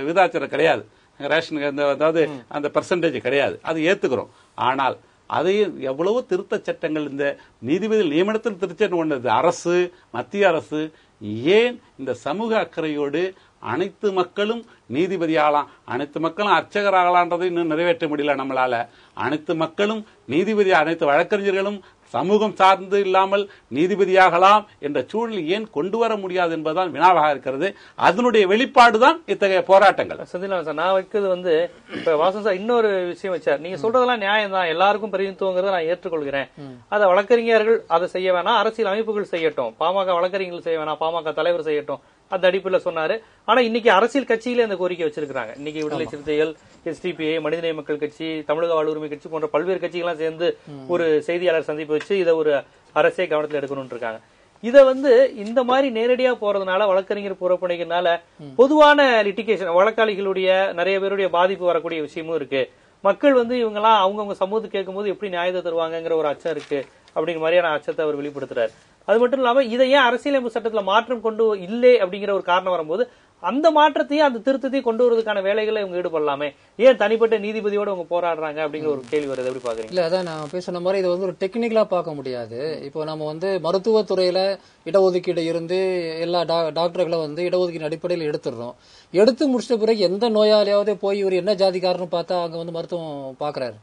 விகிதாச்சாரம் கிடையாது, ரேஷன் அதாவது அந்த பெர்சன்டேஜ் கிடையாது, அது ஏத்துக்கிறோம். ஆனால் அதையும் எவ்வளவோ திருத்த சட்டங்கள் இந்த நீதிபதி நியமனத்தில் திருச்சட்டம் கொண்டது அரசு, மத்திய அரசு ஏன் இந்த சமூக அக்கறையோடு அனைத்து மக்களும் நீதிபதி ஆகலாம், அனைத்து மக்களும் அர்ச்சகர் ஆகலான்றதை இன்னும் நிறைவேற்ற முடியல நம்மளால. அனைத்து மக்களும் நீதிபதி, அனைத்து வழக்கறிஞர்களும் சமூகம் சார்ந்து இல்லாமல் நீதிபதியாகலாம் என்ற சூழலை ஏன் கொண்டு வர முடியாது என்பதுதான் வினாவாக இருக்கிறது. அதனுடைய வெளிப்பாடுதான் இத்தகைய போராட்டங்கள். சந்திரன் சார், நான் வைக்கிறது வந்து இப்ப வாசன் சார் இன்னொரு விஷயம் வச்சார். நீங்க சொல்றதெல்லாம் நியாயம் தான், எல்லாருக்கும் பிரதிநிதித்துவங்கிறத நான் ஏற்றுக்கொள்கிறேன். அதை வழக்கறிஞர்கள் அதை செய்ய வேணாம், அரசியல் அமைப்புகள் செய்யட்டும், பாமக வழக்கறிஞர்கள் செய்ய வேணாம், பாமக தலைவர் செய்யட்டும், அந்த அடிப்படையில் சொன்னாரு. ஆனா இன்னைக்கு அரசியல் கட்சியில அந்த கோரிக்கை வச்சிருக்காங்க. இன்னைக்கு விடுதலை சிறுத்தைகள், SDPI, மனிதநேய மக்கள் கட்சி, தமிழக வாழ்வுரிமை கட்சி போன்ற பல்வேறு கட்சிகள்லாம் சேர்ந்து ஒரு செய்தியாளர் சந்திப்பு வச்சு இதை ஒரு அரசே கவனத்தில் எடுக்கணும்னு இருக்காங்க. இத வந்து இந்த மாதிரி நேரடியா போறதுனால, வழக்கறிஞர் புறப்பணிக்கிறதுனால பொதுவான லிட்டிகேஷன், வழக்காளிகளுடைய நிறைய பேருடைய பாதிப்பு வரக்கூடிய விஷயமும் இருக்கு. மக்கள் வந்து இவங்கெல்லாம் அவங்கவுங்க சமூகத்துக்கு கேட்கும்போது எப்படி நியாயத்தை தருவாங்கிற ஒரு அச்சம் இருக்கு அப்படிங்கிற மாதிரியான அச்சத்தை அவர் வெளிப்படுத்துறாரு. அது மட்டும் இல்லாம இதை ஏன் அரசியலமைப்பு சட்டத்துல மாற்றம் கொண்டு இல்லை அப்படிங்கிற ஒரு காரணம் வரும்போது அந்த மாற்றத்தையும் அந்த திருத்தத்தையும் கொண்டு வருவதற்கான வேலைகளை இவங்க ஈடுபடலாமே, ஏன் தனிப்பட்ட நீதிபதியோட அவங்க போராடுறாங்க அப்படிங்கிற ஒரு கேள்வி வருது. எப்படி பாக்குறீங்க? இல்ல அதான் நான் பேசுன மாதிரி இது வந்து ஒரு டெக்னிக்கலா பார்க்க முடியாது. இப்போ நம்ம வந்து மருத்துவத்துறையில இடஒதுக்கீடு இருந்து எல்லா டாக்டர்களை வந்து இடஒதுக்கீடு அடிப்படையில் எடுத்துடுறோம். எடுத்து முடிச்சிட்ட பிறகு எந்த நோயாளியாவது போய் இவர் என்ன ஜாதிக்காரன்னு பார்த்தா அங்க வந்து மருத்துவம் பாக்குறாரு.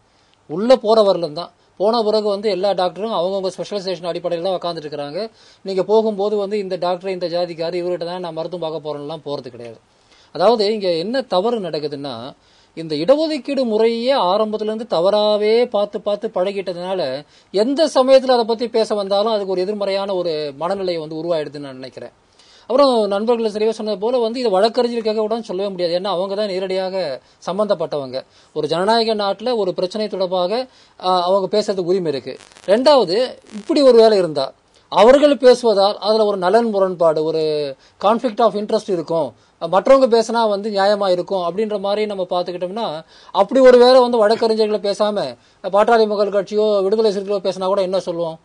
உள்ள போற வரலும் தான். போன பிறகு வந்து எல்லா டாக்டரும் அவங்கவுங்க ஸ்பெஷலைசேஷன் அடிப்படையில் தான் உட்காந்துட்டு இருக்காங்க. நீங்க போகும்போது வந்து இந்த டாக்டர் இந்த ஜாதிக்காரு இவர்கிட்ட தான் நான் மருத்துவம் பார்க்க போறேன்லாம் போறது கிடையாது. அதாவது இங்க என்ன தவறு நடக்குதுன்னா, இந்த இடஒதுக்கீடு முறையே ஆரம்பத்துல இருந்து தவறாவே பார்த்து பார்த்து பழகிட்டதுனால எந்த சமயத்துல அதை பத்தி பேச வந்தாலும் அதுக்கு ஒரு எதிர்மறையான ஒரு மனநிலை வந்து உருவாயிடுதுன்னு நான் நினைக்கிறேன். அப்புறம் நண்பர்கள் சரியா சொன்னது போல வந்து இது வழக்கறிஞர்களுக்காக கூட சொல்லவே முடியாது. ஏன்னா அவங்க தான் நேரடியாக சம்பந்தப்பட்டவங்க. ஒரு ஜனநாயக நாட்டில் ஒரு பிரச்சனை தொடர்பாக அவங்க பேசுறதுக்கு உரிமை இருக்கு. ரெண்டாவது, இப்படி ஒரு வேலை இருந்தா அவர்கள் பேசுவதால் அதுல ஒரு நலன் முரண்பாடு, ஒரு கான்ஃபிளிக்ட் ஆஃப் இன்ட்ரெஸ்ட் இருக்கும், மற்றவங்க பேசினா வந்து நியாயமா இருக்கும் அப்படின்ற மாதிரி நம்ம பார்த்துக்கிட்டோம்னா, அப்படி ஒரு வேலை வந்து வழக்கறிஞர்களை பேசாம பாட்டாளி மக்கள் கட்சியோ விடுதலை சிறுத்தைகளோ பேசினா கூட என்ன சொல்லுவோம்,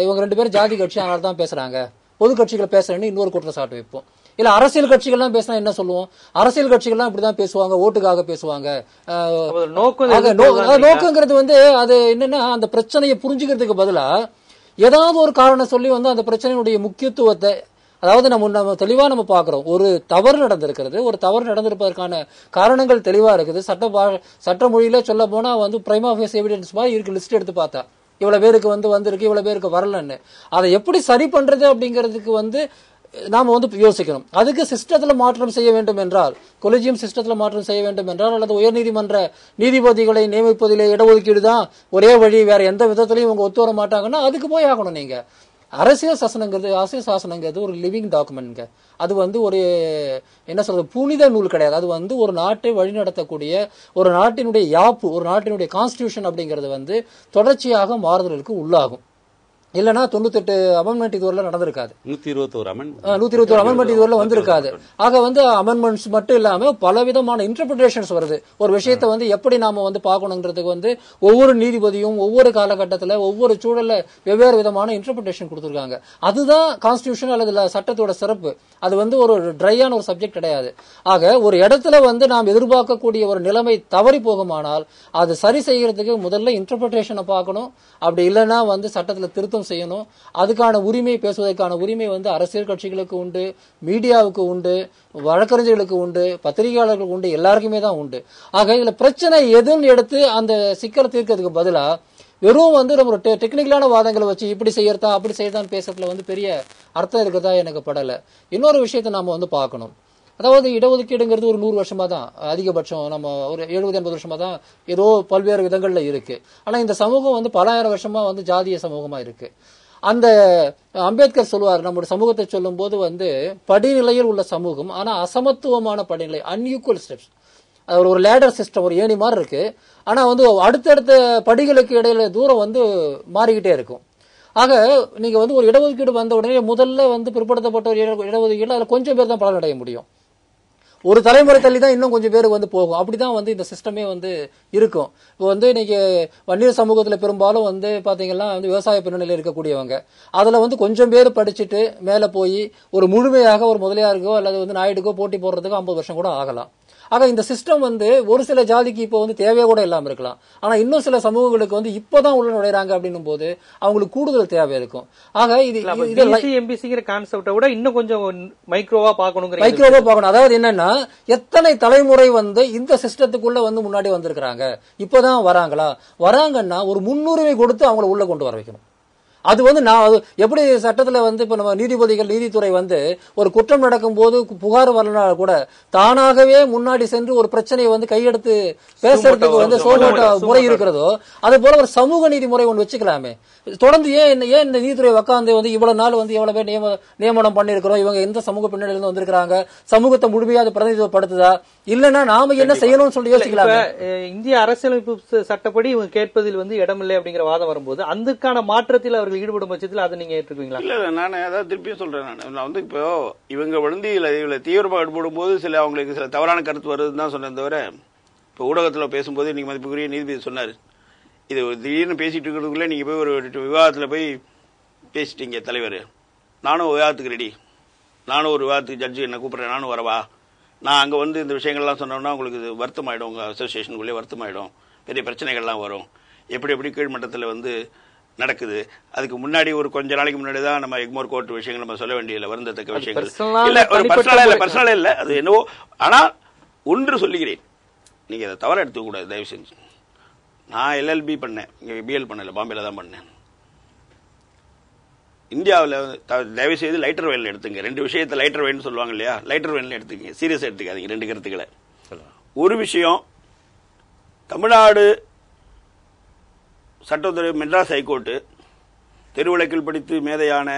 இவங்க 2 பேரும் ஜாதி கட்சி அதனால தான் பேசுறாங்க, பொது கட்சிகள் பேசுறேன்னு இன்னொரு குற்றச்சாட்டு வைப்போம். இல்ல அரசியல் கட்சிகள்லாம் பேசினா என்ன சொல்லுவோம், அரசியல் கட்சிகள்லாம் இப்படிதான் பேசுவாங்க, ஓட்டுக்காக பேசுவாங்க. நோக்கங்கிறது வந்து அது என்னன்னா, அந்த பிரச்சனையை புரிஞ்சுக்கிறதுக்கு பதிலா ஏதாவது ஒரு காரணம் சொல்லி வந்து அந்த பிரச்சனையுடைய முக்கியத்துவத்தை, அதாவது நம்ம தெளிவா நம்ம பாக்குறோம், ஒரு தவறு நடந்திருக்கிறது, ஒரு தவறு நடந்திருப்பதற்கான காரணங்கள் தெளிவா இருக்குது. சட்ட மொழியில சொல்ல போனா வந்து பிரைமா ஃபேஸ் எவிடன்ஸ் மாதிரி இருக்கு. லிஸ்ட் எடுத்து பார்த்தா இவ்வளவு பேருக்கு வந்து வந்திருக்கு, இவ்வளவு பேருக்கு வரலன்னு. அதை எப்படி சரி பண்றது அப்படிங்கிறதுக்கு வந்து நாம வந்து யோசிக்கணும். அதுக்கு சிஸ்டத்துல மாற்றம் செய்ய வேண்டும் என்றால், கொலிஜியம் சிஸ்டத்துல மாற்றம் செய்ய வேண்டும் என்றால், அல்லது உயர்நீதிமன்ற நீதிபதிகளை நியமிப்பதிலே இடஒதுக்கீடு தான் ஒரே வழி, வேற எந்த விதத்திலையும் இவங்க ஒத்து வர மாட்டாங்கன்னா அதுக்கு போய் ஆகணும். நீங்க அரசியல் சாசனங்கிறது ஒரு லிவிங் டாக்குமெண்ட்ங்க. அது வந்து ஒரு என்ன சொல்றது, புனித நூல் கிடையாது. அது வந்து ஒரு நாட்டை வழிநடத்தக்கூடிய ஒரு நாட்டினுடைய யாப்பு, ஒரு நாட்டினுடைய கான்ஸ்டிடியூஷன் அப்படிங்கிறது வந்து தொடர்ச்சியாக மாறுதலுக்கு உள்ளாகும். இல்லனா 98 அமெண்ட்மெண்ட் இதுவரை நடந்திருக்காது. 121 அமெண்ட்மெண்ட் இதுவரை வந்திருக்காது. ஆக வந்து அமெண்ட்மெண்ட்ஸ் மட்டும் இல்லாம பலவிதமான இன்டர்பிரேஷன்ஸ் வருது. ஒரு விஷயத்தை வந்து எப்படி நாம வந்து பார்க்கணுங்கிறதுக்கு வந்து ஒவ்வொரு நீதிபதியும் ஒவ்வொரு காலகட்டத்தில் ஒவ்வொரு சூழல்ல வெவ்வேறு விதமான இன்டர்பிரேஷன் கொடுத்திருக்காங்க. அதுதான் கான்ஸ்டிடியூஷன் அல்லது சட்டத்தோட சிறப்பு. அது வந்து ஒரு ட்ரையான ஒரு சப்ஜெக்ட் கிடையாது. ஆக ஒரு இடத்துல வந்து நாம் எதிர்பார்க்கக்கூடிய ஒரு நிலைமை தவறி போகுமானால் அது சரி செய்யறதுக்கு முதல்ல இன்டர்பிரேஷனை பார்க்கணும். அப்படி இல்லைன்னா வந்து சட்டத்தில் திருத்தம் செய்யணும். அதுக்கான உரிமை, பேசுவதற்கான உரிமை வந்து அரசியல் கட்சிகளுக்கு உண்டு, மீடியாவுக்கு உண்டு, வழக்கறிஞர்களுக்கு உண்டு, பத்திரிகையாளர்களுக்கு உண்டு, எல்லாருக்குமே தான் உண்டு. ஆக இதுல பிரச்சனை எதுன்னு எடுத்து அந்த சிக்கலை தீர்க்கிறதுக்கு பதிலா வெறும் வந்து நம்ம டெக்னிக்கலான வாதங்களை வச்சு இப்படி செய்யறதா அப்படி செய்யறதான்னு பேசுறதுல வந்து பெரிய அர்த்தம் இருக்கிறதா எனக்கு படல. இன்னொரு விஷயத்தை நாம வந்து பார்க்கணும். அதாவது இடஒதுக்கீடுங்கிறது ஒரு 100 வருஷமா தான், அதிகபட்சம் நம்ம ஒரு 70-80 வருஷமா தான் ஏதோ பல்வேறு விதங்கள்ல இருக்கு. ஆனா இந்த சமூகம் வந்து பல ஆயிரம் வருஷமா வந்து ஜாதிய சமூகமா இருக்கு. அந்த அம்பேத்கர் சொல்லுவார், நம்முடைய சமூகத்தை சொல்லும் போது வந்து படிநிலையில் உள்ள சமூகம், ஆனா அசமத்துவமான படிநிலை, அன்இக்குவல் ஸ்டெப்ஸ். ஒரு லேடர் சிஸ்டம், ஒரு ஏணி மாதிரி இருக்கு. ஆனா வந்து அடுத்தடுத்த படிகளுக்கு இடையில தூரம் வந்து மாறிக்கிட்டே இருக்கும். ஆக நீங்க வந்து ஒரு இடஒதுக்கீடு வந்த உடனே முதல்ல வந்து பிற்படுத்தப்பட்ட ஒரு இடஒதுக்கீடு அதுல கொஞ்சம் பேர் தான் பலனடைய முடியும். ஒரு தலைமுறை தள்ளி தான் இன்னும் கொஞ்சம் பேர் வந்து போகும். அப்படிதான் வந்து இந்த சிஸ்டமே வந்து இருக்கும். இப்போ வந்து இன்னைக்கு வன்னியர் சமூகத்துல பெரும்பாலும் வந்து பாத்தீங்கன்னா வந்து விவசாய பின்னணியில இருக்கக்கூடியவங்க, அதுல வந்து கொஞ்சம் பேர் படிச்சுட்டு மேல போய் ஒரு முழுமையாக ஒரு முதலியாருக்கோ அல்லது வந்து நாயுடுக்கோ போட்டி போடுறதுக்கு 50 வருஷம் கூட ஆகலாம். ஆக இந்த சிஸ்டம் வந்து ஒரு சில ஜாதிக்கு இப்போ வந்து தேவையா கூட இல்லாம இருக்கலாம். ஆனா இன்னும் சில சமூகங்களுக்கு வந்து இப்பதான் உள்ள நுழைறாங்க அப்படின்னும் போது அவங்களுக்கு கூடுதல் தேவை இருக்கும். ஆக இது எம்பிசிங்கிற கான்செப்டை விட இன்னும் கொஞ்சம் மைக்ரோவா பார்க்கணும். அதாவது என்னன்னா, எத்தனை தலைமுறை வந்து இந்த சிஸ்டத்துக்குள்ள வந்து முன்னாடி வந்திருக்கிறாங்க, இப்பதான் வராங்கன்னா ஒரு முன்னுரிமை கொடுத்து அவங்களை உள்ள கொண்டு வர வைக்கணும். அது வந்து நான் எப்படி சட்டத்துல வந்து இப்ப நம்ம நீதிபதிகள், நீதித்துறை வந்து ஒரு குற்றம் நடக்கும் போது புகார் வரலனா கூட தானாகவே முன்னாடி சென்று ஒரு பிரச்சனையை வந்து கையெடுத்து பேசுறதுக்கு வந்து சோமோட்ட முறை இருக்கிறதோ, அது போல ஒரு சமூக நீதி முறை ஒன்று வச்சுக்கலாமே. தொடர்ந்து ஏன் இந்த நீதித்துறை உட்காந்து வந்து இவ்வளவு நாள் வந்து எவ்வளவு பேர் நியமனம் பண்ணிருக்கிறோம், இவங்க எந்த சமூக பின்னணியில இருந்து வந்திருக்காங்க, சமூகத்தை முழுமையா அது பிரதிநிதித்துவப்படுத்துதா, இல்லன்னா நாம என்ன செய்யணும்னு சொல்லி யோசிக்கலாம். இந்திய அரசியலமைப்பு சட்டப்படி இவங்க கேட்பதில் வந்து இடமில்லை அப்படிங்கிற வாதம் வரும்போது அதுக்கான மாற்றத்தில் அவர்கள் ஈடுபடும் பட்சத்தில் அதை நீங்க ஏற்றுக்குவீங்களா? இல்ல நான் அதாவது திருப்பியும் சொல்றேன். நான் வந்து இப்போ இவங்க வந்து இதுல தீவிரமாக ஈடுபடும் போது சில அவங்களுக்கு சில தவறான கருத்து வருதுன்னு தான் சொன்னேன் தவிர, இப்போ ஊடகத்தில் பேசும்போது நீங்க மதிப்புக்குரிய நீதிபதி சொன்னார், இது திடீர்னு பேசிட்டு இருக்கிறதுக்குள்ளே நீங்க போய் ஒரு விவாதத்தில் போய் பேசிட்டீங்க தலைவர், நானும் விவாதத்துக்கு ரெடி, நானும் ஒரு விவாதத்துக்கு ஜட்ஜு என்ன கூப்பிடுறேன், நானும் வரவா நான் அங்கே வந்து இந்த விஷயங்கள்லாம் சொன்னோம்னா உங்களுக்கு இது வருத்தமாயிடும், உங்கள் அசோசியேஷனுக்குள்ளே வருத்தமாயிடும், பெரிய பிரச்சனைகள்லாம் வரும். எப்படி கீழ்மட்டத்தில் வந்து நடக்குது. அதுக்கு முன்னாடி ஒரு கொஞ்ச நாளைக்கு முன்னாடி தான் நம்ம எக்மோர் கோர்ட் விஷயங்கள் நம்ம சொல்ல வேண்டியதில்லை, வருந்தத்தக்க விஷயங்கள் இல்லை, ஒரு பர்சனலாக இல்லை, அது என்னவோ. ஆனால் ஒன்று சொல்லுகிறேன், நீங்கள் அதை தவற எடுத்துக்கூடாது தயவு செஞ்சு. நான் எல்எல்பி பண்ணேன், இங்கே பிஎல் பண்ணல, பாம்பேல தான் பண்ணேன். இந்தியாவில் தயவு செய்து லைட்டர் வெயினில் எடுத்துங்க. 2 விஷயத்தை லைட்டர் வெயின் சொல்லுவாங்க இல்லையா, லைட்டர் வெயினில் எடுத்துக்கங்க, சீரியஸாக எடுத்துக்காதீங்க 2 கருத்துக்களை. ஒரு விஷயம், தமிழ்நாடு சட்டத்துறை மெட்ராஸ் ஹைகோர்ட்டு தெருவழக்கில் படித்து மேதையான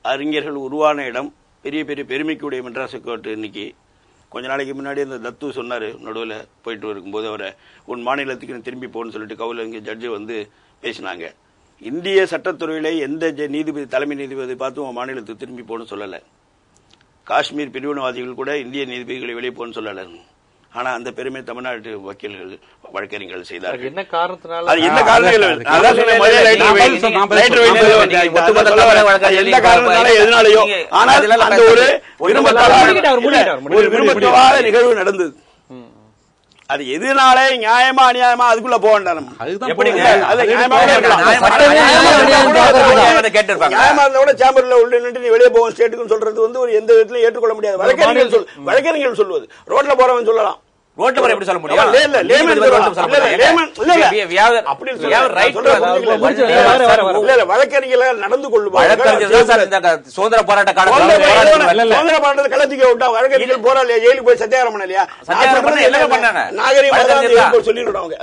அறிஞர்கள் உருவான இடம், பெரிய பெருமைக்குடைய மெட்ராஸ் ஹைகோர்ட்டு. இன்னைக்கு கொஞ்ச நாளைக்கு முன்னாடி அந்த தத்து சொன்னார், நடுவில் போயிட்டு இருக்கும்போது அவரை உன் மாநிலத்துக்கு திரும்பி போகணும்னு சொல்லிட்டு கவுல இங்கே ஜட்ஜு வந்து பேசினாங்க. இந்திய சட்டத்துறையிலே எந்த நீதிபதி தலைமை நீதிபதி பார்த்து உன் மாநிலத்துக்கு திரும்பி போகணும்னு சொல்லலை. காஷ்மீர் பிரிவினவாதிகள் கூட இந்திய நீதிபதிகளை வெளியே போகணும்னு சொல்லலை. ஆனா அந்த பெருமை தமிழ்நாட்டு வக்கீல்கள் வழக்கறிஞர்கள் செய்தார்கள். என்ன காரணத்தினால? அது என்ன காரணங்கள் எதனாலையோ, ஆனால் அந்த ஒரு விரும்பத்தகாத நிகழ்வு நடந்தது. அது எதுனால நியாயமா அநியாயமா அதுக்குள்ள போக வேண்டாம். சேம்பர்ல உள்ள நின்று வெளியே போவோம் ஸ்டேட்டுக்கு சொல்றது வந்து ஒரு எந்த விதத்திலும் ஏற்றுக்கொள்ள முடியாது. வழக்கறிஞர்கள் சொல்வது, ரோட்ல போறவன் சொல்லலாம், ரோட்ல போற எப்படி சொல்ல முடியும்? வழக்கறிஞர்கள் நடந்து கொள்வாங்க. சுதந்திர போராட்ட காலத்தில் கலத்திக்க விட்டா வழக்கறிஞர்கள் போராட ஜெயிலுக்கு போய் சத்தியாகிரம் பண்ண இல்லையா? நாகரிகம் சொல்லிடுவாங்க.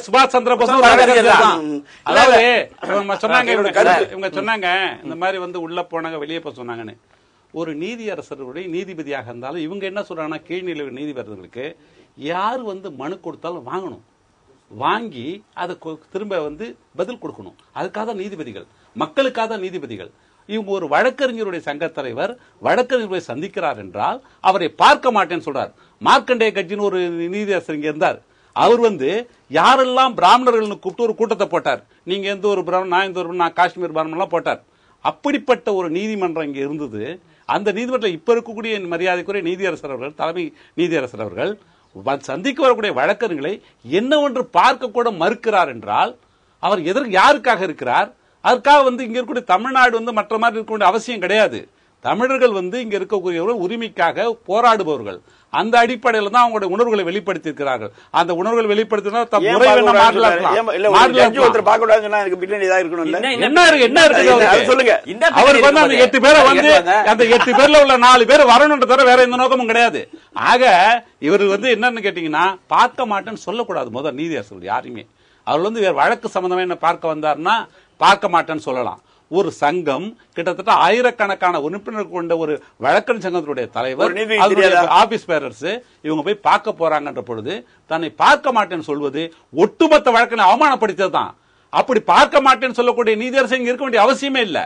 சுபாஷ் சந்திர போஸ் சொன்னாங்க இந்த மாதிரி வந்து உள்ள போனாங்க வெளியே போக சொன்னாங்கன்னு. ஒரு நீதியரசர்களுடைய நீதிபதியாக இருந்தாலும் இவங்க என்ன சொல்றாங்கன்னா, கீழ்நிலை நீதிபதிகளுக்கு யார் வந்து மனு கொடுத்தாலும் வாங்கணும், வாங்கி அதை திரும்ப வந்து பதில் கொடுக்கணும். அதுக்காக தான் நீதிபதிகள், மக்களுக்காக தான் நீதிபதிகள். இவங்க ஒரு வழக்கறிஞருடைய சங்க தலைவர் வழக்கறிஞரை சந்திக்கிறார் என்றால் அவரை பார்க்க மாட்டேன்னு சொல்றார். மார்க்கண்டேய கட்சின்னு ஒரு நீதியரசர் இங்க இருந்தார். அவர் வந்து யாரெல்லாம் பிராமணர்கள் கூப்பிட்டு ஒரு கூட்டத்தை போட்டார். நீங்க எந்த ஒரு பிராமணன், நான் எந்த ஒரு, நான் காஷ்மீர் பிராமணன் போட்டார். அப்படிப்பட்ட ஒரு நீதிமன்றம் இங்க இருந்தது. அந்த நீதிமன்றத்தில் இப்ப இருக்கக்கூடிய மரியாதைக்குரிய நீதியரசர் அவர்கள், தலைமை நீதியரசர் அவர்கள் சந்திக்க வரக்கூடிய வழக்கறிஞர்களை என்ன ஒன்று பார்க்க கூட மறுக்கிறார் என்றால் அவர் யாருக்காக இருக்கிறார்? அதுக்காக வந்து இங்க இருக்கக்கூடிய தமிழ்நாடு வந்து மற்ற மாதிரி இருக்கக்கூடிய அவசியம் கிடையாது. தமிழர்கள் வந்து இங்க இருக்கக்கூடிய உரிமைக்காக போராடுபவர்கள். அந்த அடிப்படையில் தான் அவங்களுடைய உணர்வுகளை வெளிப்படுத்தி இருக்கிறார்கள். அந்த உணர்வுகளை வெளிப்படுத்தினா அவருக்கு வந்து அந்த 8 பேரை வந்து அந்த 8 பேர்ல உள்ள 4 பேர் வரணும்ன்ற தவிர வேற எந்த நோக்கமும் கிடையாது. ஆக இவர் வந்து என்னன்னு கேட்டீங்கன்னா, பார்க்க மாட்டேன்னு சொல்லக்கூடாது. முதல் நீதியரசர்கள் யாருமே அவர் வந்து வேற வழக்கு சம்பந்தமா என்ன பார்க்க வந்தாருன்னா பார்க்க மாட்டேன்னு சொல்லலாம். ஒரு சங்கம் கிட்டத்தட்ட ஆயிரக்கணக்கான உறுப்பினர் கொண்ட ஒரு வழக்கறிஞர் சங்கத்தினுடைய தலைவர், ஆபீஸ் பேரர்ஸ் இவங்க போய் பார்க்க போறாங்கன்ற பொழுது தன்னை பார்க்க மாட்டேன்னு சொல்வது ஒட்டுமொத்த வழக்கை அவமானப்படுத்ததான். அப்படி பார்க்க மாட்டேன்னு சொல்லக்கூடிய நீதியரசர் இங்க இருக்க வேண்டிய அவசியமே இல்ல.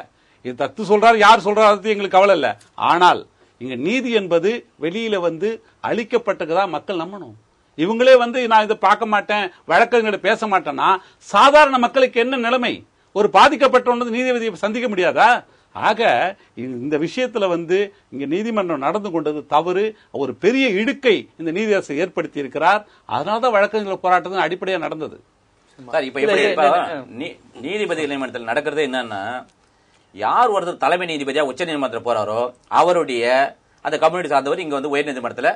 இது தத்து சொல்றாரு, யார் சொல்றாரு எங்களுக்கு கவலை இல்ல. ஆனால் இங்க நீதி என்பது வெளியில வந்து அளிக்கப்பட்டதுதான் மக்கள் நம்பணும். இவங்களே வந்து நான் இதை பார்க்க மாட்டேன், வழக்கறிஞர்கிட்ட பேச மாட்டேன்னா சாதாரண மக்களுக்கு என்ன நிலைமை? ஒரு பாதிக்கப்பட்ட நீதிபதியை சந்திக்க முடியாதா? ஆக இந்த விஷயத்துல வந்து இங்க நீதிமன்றம் நடந்து கொண்டது தவறு. ஒரு பெரிய இடுக்கை இந்த நீதியரசர் ஏற்படுத்தி இருக்கிறார். அதனாலதான் வழக்கறிஞர் போராட்டத்தின் அடிப்படையா நடந்தது. இப்ப எப்படி நீதிபதி நியமனத்தில் நடக்கிறது என்னன்னா, யார் ஒருத்தர் தலைமை நீதிபதியா உச்ச நீதிமன்றத்தில் போறாரோ அவருடைய அந்த கம்யூனிட்டி சார்ந்தவர் இங்க வந்து உயர் நீதிமன்றத்தில்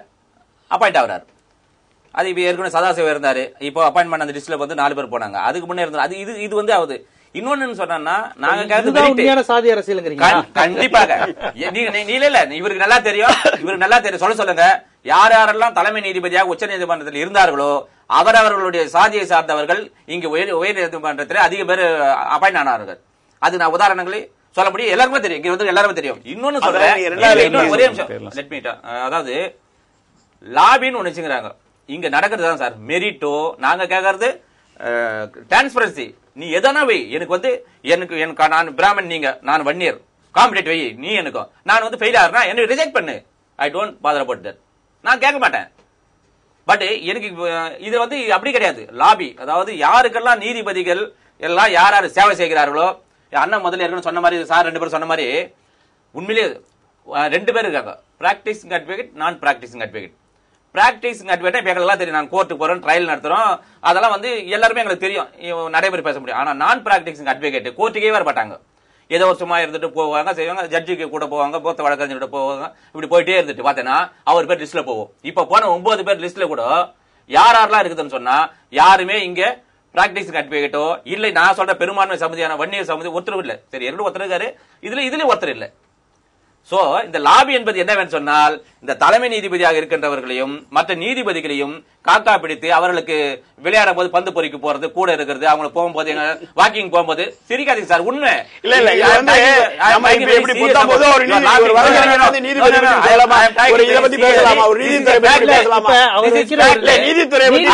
அப்பாயிண்ட் ஆகிறார். அது இப்ப ஏற்கனவே சதாசிவம் இருந்தாரு, இப்போ அப்பாயின்மெண்ட் அந்த லிஸ்ட்ல வந்து 4 பேர் போனாங்க. அதுக்கு முன்னே இருந்தாரு. அது இது வந்து ஆகுது. இன்னொன்னு சொன்னா, நாங்க சாதி அரசியல் கண்டிப்பாக இவருக்கு நல்லா தெரியும், சொல்லுங்க. யார் யாரெல்லாம் தலைமை நீதிபதியாக உச்ச நீதிமன்றத்தில் இருந்தார்களோ அவரவர்களுடைய சாதியை சார்ந்தவர்கள் இங்கு உயர் நீதிமன்றத்தில் அதிக பேர் அப்பாயிண்ட் ஆனார்கள். அது நான் உதாரணங்களை சொல்ல முடியும், எல்லாருமே தெரியும், இங்க வந்து எல்லாருமே தெரியும். இன்னொன்னு சொல்றேன், ஒரே நிமிஷம். அதாவது லாபின்னு ஒண்ணு வச்சுக்கிறாங்க. இங்க நடக்கிறது தான் சார் மெரிட்டோ. நாங்க கேட்கறது டிரான்ஸ்பரன்சி. நீ எதனா வை, எனக்கு வந்து எனக்கு நான் பிராமன், நீங்க நான் வன்னியர், காம்படிட் வை, நீ எனக்கும் நான் வந்து ஃபெயில் ஆகிறேன்னா என்ன ரிஜெக்ட் பண்ணு. I don't father about that, நான் கேட்க மாட்டேன். பட் எனக்கு இது வந்து அப்படி கிடையாது. லாபி, அதாவது யாருக்கெல்லாம் நீதிபதிகள் எல்லாம் யார் யார் சேவை செய்கிறார்களோ அண்ணன் முதல்ல ஏற்கனவே சொன்ன மாதிரி சார் 2 பேரும் சொன்ன மாதிரி உண்மையிலேயே 2 பேர் இருக்காங்க, பிராக்டிசிங் அட்வொகேட், நான் பிராக்டிசிங் அட்வொகேட். பிராக்டிசிங் அட்வொகேட் இப்ப எங்களுக்கு தெரியும், நாங்க கோர்ட்டுக்கு போறோம், ட்ரையல் நடத்துறோம், அதெல்லாம் வந்து எல்லாருமே எங்களுக்கு தெரியும், நடைமுறை பேச முடியும். ஆனா நான் பிராக்டிசிங் அட்வொகேட் கோர்ட்டுக்கே வர மாட்டாங்க, ஏதோ ஒரு சும்மா இருந்துட்டு போவாங்க, செய்வாங்க, ஜட்ஜுக்கு கூட போவாங்க, மூத்த வழக்கறிஞர்கிட்ட போவாங்க, இப்படி போயிட்டே இருந்துட்டு பார்த்தேன்னா அவர் பேர் லிஸ்ட்ல போவோம். இப்ப போன 9 பேர் லிஸ்ட்ல கூட யார் யாரெல்லாம் இருக்குதுன்னு சொன்னா யாருமே இங்க பிராக்டிசிங் அட்வொகேட்டோ இல்லை, நான் சொல்ற பெரும்பான்மை சமிதியான வன்னியர் சமிதி ஒருத்தரும் இல்ல. சரி, 2 ஒருத்தர் இருக்காரு, இதுல ஒருத்தர் இல்ல. சோ இந்த லாபி என்பது என்னவென்று சொன்னால், இந்த தலைமை நீதிபதியாக இருக்கின்றவர்களையும் மற்ற நீதிபதிகளையும் காக்கா பிடித்து அவர்களுக்கு விளையாடும் போது பந்து பொறிக்கு போறது, கூட இருக்கிறது, அவங்க போகும்போது வாக்கிங் போகும்போது சிரிக்காதீங்க சார், உண்மை இல்ல இல்ல இது வந்து நம்ம இப்ப எப்படி புத்தம்போது ஒரு வழக்கறிஞர் வந்து நீதிபதி பேசலாமா, ஒரு இத பத்தி பேசலாமா, ஒரு நீதித்துறை பத்தி பேசலாமா, அவர் வைக்கிற நீதித்துறை பத்தி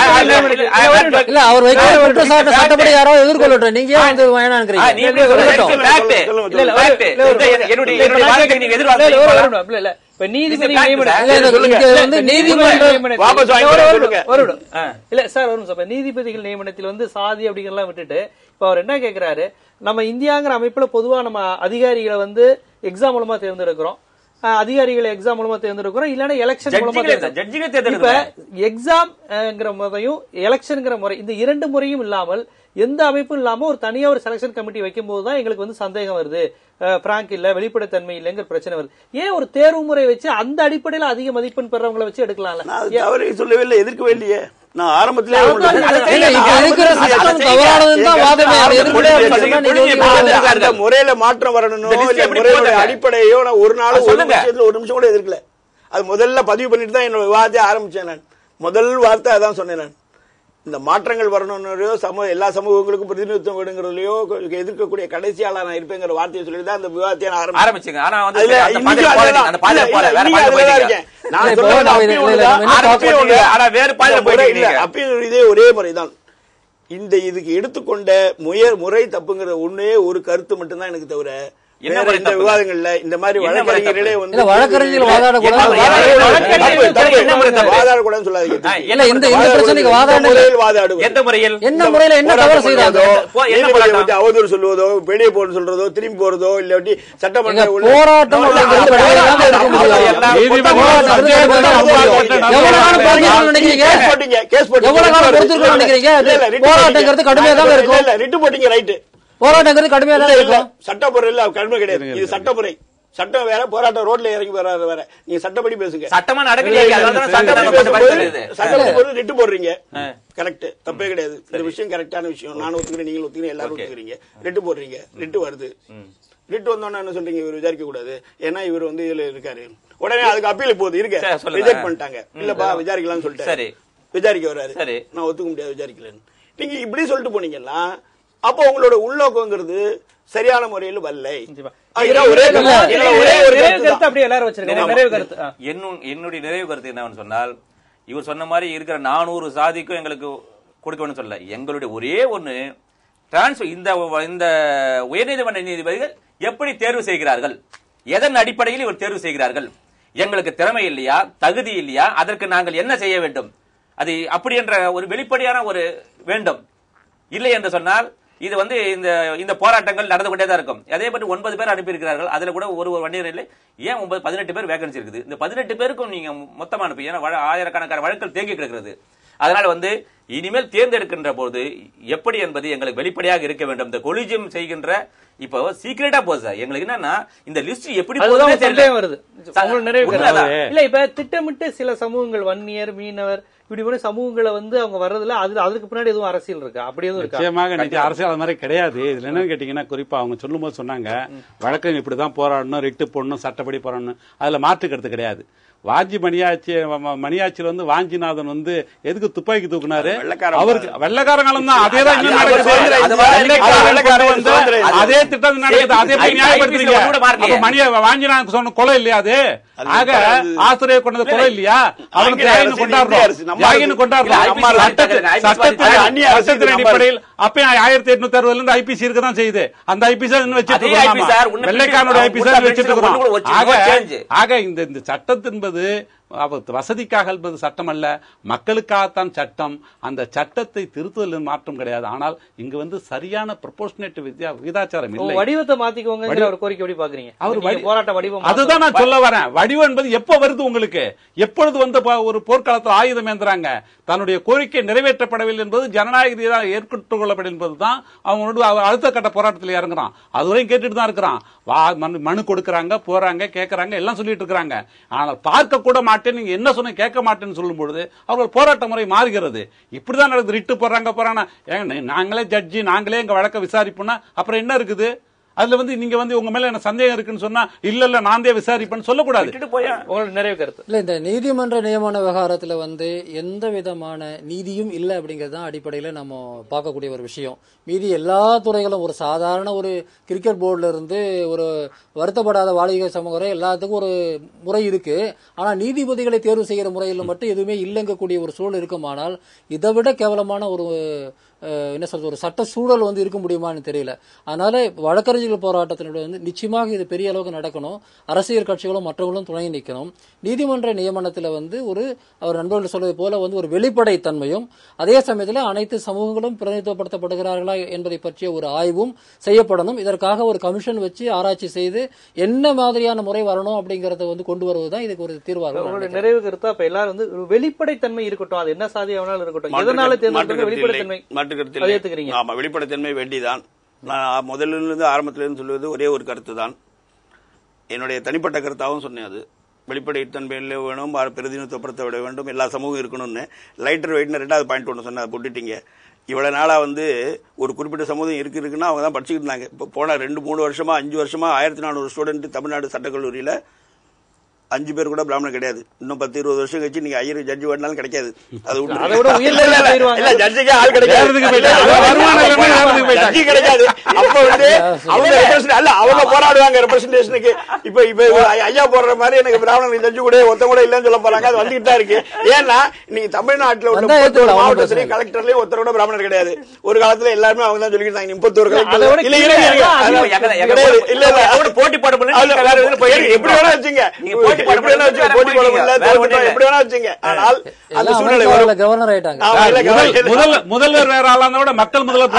இல்ல அவர் வைக்கிற குற்றச்சாட்டு சட்டப்படி யாரோ எதிர்கொள்ளட்டும், நீங்க ஏன் வந்து வேணாம்ங்கறீங்க? நீதிபதி நீதிபதிகள் நியமனத்தில் வந்து சாதி அப்படிங்கறதெல்லாம் விட்டுட்டு இப்ப அவர் என்ன கேக்குறாரு, நம்ம இந்தியாங்கிற அமைப்புல பொதுவா நம்ம அதிகாரிகளை வந்து எக்ஸாம் மூலமா தேர்ந்தெடுக்கிறோம், அதிகாரிகளை எக்ஸாம் மூலமா தேர்ந்தெடுக்கிறோம், இல்லன்னா எலெக்ஷன் மூலமா தேர்ந்தெடுக்கிறோம். இப்ப எக்ஸாம்ங்கிற முறையும் எலெக்ஷன்ங்கிற முறை, இந்த 2 முறையும் இல்லாமல் எந்த அமைப்பும் இல்லாம ஒரு தனியா ஒரு செலக்ஷன் கமிட்டி வைக்கும் போதுதான் எங்களுக்கு வந்து சந்தேகம் வருது, பிராங்க் இல்ல, வெளிப்படைத்தன்மை இல்லைங்கிற பிரச்சனை வருது. ஏன் ஒரு தேர்வு முறை வச்சு அந்த அடிப்படையில அதிக மதிப்பெண் பெறவங்களை வச்சு எடுக்கலாம்ல? அவரை சொல்லவே இல்லை, எதிர்க்கவே இல்லையே. நான் ஆரம்பத்திலே முறையில மாற்றம் வரணும், அடிப்படையோ நான் ஒரு நாள் ஒரு நிமிஷம் கூட எதிர்க்கல. அது முதல்ல பதிவு பண்ணிட்டு தான் என்னோட விவாதத்தை ஆரம்பிச்சேன். நான் முதல் வார்த்தை அதான் சொன்னேன். நான் இந்த மாற்றங்கள் வரணும்னோ எல்லா சமூகங்களுக்கும் பிரதிநிதித்துவம் வேணுங்கிறதுலயோ எதிர்க்கக்கூடிய கடைசியாளா நான் இருப்பேங்கிற வார்த்தையை சொல்லிட்டு தான் அந்த விவாதத்தை ஆரம்பிச்சேன். அப்பயும் இதே ஒரே முறைதான். இந்த இதுக்கு எடுத்துக்கொண்ட முறை தப்புங்கிற ஒன்னே ஒரு கருத்து மட்டும்தான் எனக்கு தவிர இந்த விவாதங்கள்ல இந்த மாதிரி வழக்கறிஞர்களே வந்து வழக்கறிஞர்கள் வாதாடக்கூடாதுன்னு சொல்லாதீங்க. எந்த முறையில் என்ன முறையில் என்ன தவறு செய்யறாங்க? அவதூறு சொல்லுவதோ, வெளியே போறது சொல்றதோ, திரும்பி போறதோ, இல்லாட்டி சட்டமன்ற போராட்டம் போராட்டங்கிறது கடுமையா தான் இருக்கும். ரிட்டு போட்டீங்க, ரைட்டு, போராட்டங்கிறது கடுமையா தான் இருக்கும். சட்டமுறை இல்ல, கடுமை கிடையாது. இது சட்டமுறை. சட்டம் வேற, போராட்டம் ரோட்ல இறங்கி வராது வேற. நீங்க சட்டப்படி பேசுங்க. சட்டமா நடக்கல, ரிட்டு போடுறீங்க, கரெக்ட், தப்பே கிடையாது. இந்த விஷயம் கரெக்டான விஷயம், நானும் ஒத்துக்கிறேன், நீங்களும் ஒத்துக்கிறேன், எல்லாரும் ஒத்துக்கிறீங்க. ரிட்டு போடுறீங்க, ரிட்டு வருது, ரிட்டு வந்தோன்னா என்ன சொல்றீங்க, இவர் விசாரிக்க கூடாது, ஏன்னா இவர் வந்து இதுல இருக்காரு. உடனே அதுக்கு அப்பீல் போகுது, இருக்க ரிஜெக்ட் பண்ணிட்டாங்க. இல்லப்பா விசாரிக்கலாம்னு சொல்லிட்டு விசாரிக்க வராரு, நான் ஒத்துக்க முடியாது விசாரிக்கலன்னு. நீங்க இப்படி சொல்லிட்டு போனீங்கன்னா அப்போ உங்களோட உள்நோக்கங்கிறது சரியான முறையில் வரலை. என்னுடைய நிறைவு கருத்து என்னன்னு சொன்னால், இவர் சொன்ன மாதிரி இருக்கிற 400 சாதிக்கும் எங்களுக்கு கொடுக்கணும்னு சொல்ல, எங்களுடைய ஒரே ஒண்ணு டிரான்ஸ்பர். இந்த உயர்நீதிமன்ற நீதிபதிகள் எப்படி தேர்வு செய்கிறார்கள், எதன் அடிப்படையில் இவர் தேர்வு செய்கிறார்கள், எங்களுக்கு திறமை இல்லையா, தகுதி இல்லையா, அதற்கு நாங்கள் என்ன செய்ய வேண்டும், அது அப்படி என்ற ஒரு வெளிப்படையான ஒரு வேண்டும். இல்லை என்று சொன்னால் இது வந்து இந்த போராட்டங்கள் நடந்து கொண்டே தான் இருக்கும். அதே பற்றி 9 பேர் அனுப்பியிருக்கிறார்கள், அதுல கூட ஒரு வண்டியர் இல்லை. ஏன் 18 பேர் வேகன்சி இருக்குது? இந்த 18 பேருக்கும் நீங்க மொத்தமா அனுப்பி, ஏன்னா ஆயிரக்கணக்கான வழக்குகள் தேங்கி கிடக்கிறது. அதனால வந்து இனிமேல் தேர்ந்தெடுக்கின்ற போது எப்படி என்பது எங்களுக்கு வெளிப்படையாக இருக்க வேண்டும். இந்த கொலிஜியம் செய்கின்ற இப்போ சீக்கிரட்டா போகுது. எங்களுக்கு என்னன்னா இந்த லிஸ்ட் எப்படி வருது இல்ல, இப்ப திட்டமிட்டு சில சமூகங்கள், வன்னியர், மீனவர், இப்படி போன சமூகங்களை வந்து அவங்க வர்றதுல அதுக்கு பின்னாடி எதுவும் அரசியல் இருக்கா? அப்படி எதுவும் இருக்கா? நிச்சயமாக அரசியல் அது மாதிரி கிடையாது. இதுல என்ன கேட்டீங்கன்னா, குறிப்பா அவங்க சொல்லும் போது சொன்னாங்க வழக்கம் இப்படிதான் போராடணும், ரிட்டு போடணும், சட்டப்படி போராடணும், அதுல மாற்றுக்கிறது கிடையாது. வாஞ்சி மணியாச்சியில் வந்து வாஞ்சிநாதன் வந்து எதுக்கு துப்பாக்கி தூக்குனாரு? அவருக்கு வெள்ளக்கார காலம் தான். அதே தான் அதே திட்டம் நடக்குது. அதே நியாயப்படுத்துறீங்க. வாஞ்சிநாதன் சொன்ன கொலை இல்லையா அது? ஆக ஆசிரியர் கொண்டது கொலை இல்லையா? அவனுக்கு சட்டத்தின் அடிப்படையில் அப்ப 1860 ஐபிசி இருக்கதான் செய்யுது. அந்த ஐபிசி வச்சுட்டு வெள்ளைக்காரனுடைய ஐபிசி வச்சுட்டு இருக்கிறோம். ஆக இந்த சட்டத்தின்பது வசதிக்காக என்பது சட்டம் அல்ல, மக்களுக்காகத்தான் சட்டம். அந்த சட்டத்தை திருத்துதல் மாற்றம் கிடையாது. ஆனால் இங்கு சரியான ப்ரொபோர்ஷனேட் விகிதாச்சாரம் இல்லை. வடிவத்தை மாத்திக்கோங்க கோரிக்கை எப்படி பாக்குறீங்க? போராட்ட வடிவம் அதுதான் நான் சொல்ல வரேன். வடிவம் என்பது எப்ப வருது உங்களுக்கு? எப்பொழுது ஒரு போர்க்காலத்தில் ஆயுதம் ஏந்துறாங்க, தன்னுடைய கோரிக்கை நிறைவேற்றப்படவில்லை என்பது ஜனநாயக ரீதியாக ஏற்றுக்கொள்ளப்படும் என்பதுதான் அவங்களோட அடுத்த கட்ட போராட்டத்தில் இறங்குறான். அதுவரையும் கேட்டுட்டு தான் இருக்கிறான். மனு கொடுக்கறாங்க, போறாங்க, கேட்கறாங்க, எல்லாம் சொல்லிட்டு இருக்காங்க. ஆனால் பார்க்க கூட மாட்டேன், நீங்க என்ன சொன்ன கேட்க மாட்டேன்னு சொல்லும் பொழுது அவர்கள் போராட்ட முறை மாறுகிறது. இப்படிதான் நடக்குது. ரிட்டு போறாங்க, நாங்களே ஜட்ஜி, நாங்களே எங்க வழக்க விசாரிப்போம்னா அப்புறம் என்ன இருக்குது? அதுல நீங்க உங்க மேல என்ன சந்தேகம் இருக்குன்னு சொன்னா இல்ல நான் தான் விசாரிப்பேன்னு சொல்லக்கூடாது. உங்களுக்கு நிறைய கருத்து இல்ல, இந்த நீதிமன்ற நியமன விவகாரத்துல எந்த விதமான நீதியும் இல்லை அப்படிங்கறதுதான் அடிப்படையில நம்ம பார்க்கக்கூடிய ஒரு விஷயம். மீதி எல்லா துறைகளும், ஒரு சாதாரண ஒரு கிரிக்கெட் போர்டுல இருந்து ஒரு வருத்தப்படாத வாலிப சமூகம் வரை எல்லாத்துக்கும் ஒரு முறை இருக்கு. ஆனா நீதிபதிகளை தேர்வு செய்கிற முறையில் மட்டும் எதுவுமே இல்லைங்கக்கூடிய ஒரு சூழல் இருக்குமானால் இதை விட கேவலமான ஒரு என்ன சொல்றது, ஒரு சட்ட சூழல் இருக்க முடியுமான்னு தெரியல. அதனால வழக்கறிஞர்கள் போராட்டத்தினுடைய நிச்சயமாக இது பெரிய அளவுக்கு நடக்கணும். அரசியல் கட்சிகளும் மற்றவர்களும் துணை நிற்கணும். நீதிமன்ற நியமனத்தில் ஒரு அவர் நண்பர்கள் சொல்வது போல ஒரு வெளிப்படைத்தன்மையும், அதே சமயத்தில் அனைத்து சமூகங்களும் பிரதிநிதித்துவப்படுத்தப்படுகிறார்களா என்பதை பற்றிய ஒரு ஆய்வும் செய்யப்படணும். இதற்காக ஒரு கமிஷன் வச்சு ஆராய்ச்சி செய்து என்ன மாதிரியான முறை வரணும் அப்படிங்கறத கொண்டு வருவதுதான் இதுக்கு ஒரு தீர்வாக. உங்களுடைய நிறைவு கருத்தா இப்ப எல்லாரும் வெளிப்படைத்தன்மை இருக்கட்டும், அது என்ன சாதியானாலும் இருக்கட்டும், எதனால தேர்ந்தெடுக்க வெளிப்படைத்தன்மை வெளிப்படைத்தன்மை வேண்டிதான். நான் முதலிலிருந்து ஆரம்பத்திலிருந்து சொல்வது ஒரே ஒரு கருத்து தான், என்னுடைய தனிப்பட்ட கருத்தாகவும் சொன்னேன். அது வெளிப்படைத்தன்மையில் வேணும், பிரதிநிதித்துவப்படுத்த விட வேண்டும், எல்லா சமூகம் இருக்கணும்னு. லைட்டர் வெயிட்னு 2வது பாயிண்ட் ஒன்று சொன்னேன், அதை போட்டுட்டீங்க. இவ்வளவு நாளா ஒரு குறிப்பிட்ட சமூகம் இருக்குன்னா அவங்க தான் படிச்சுக்கிட்டு இருந்தாங்க. இப்போ போன 2-3 வருஷமா 5 வருஷமா 1400 ஸ்டூடெண்ட் தமிழ்நாடு சட்டக்கல்லூரியில 5 பேர் கூட பிராமணன் கிடையாது. இன்னும் 10-20 வருஷம் கழிச்சு நீங்க ஐயர் ஜட்ஜி வேணாலும் கிடைக்காது. அது ஜட்ஜிக்கே ஆள் கிடைக்காது. அப்ப அவங்க போராடுவாங்க ரெப்ரசன்டேஷனுக்கு. இப்ப ஐயா போடுற மாதிரி எனக்கு பிராமணன் ஜட்ஜி கூட ஒருத்த கூட இல்லன்னு சொல்ல போறாங்க. அது வந்துகிட்டு தான் இருக்கு. ஏன்னா நீங்க தமிழ்நாட்டில் உள்ள 31 மாவட்டத்திலையும் கலெக்டர்லயும் ஒருத்தர் கூட பிராமணர் கிடையாது. ஒரு காலத்துல எல்லாருமே அவங்க தான் சொல்லிட்டு இருந்தாங்க 31 கலெக்டர் போட்டி போட எப்படி வேணா வச்சுங்க, முதல்வர் வேற ஆளான மக்கள் முதல்வர்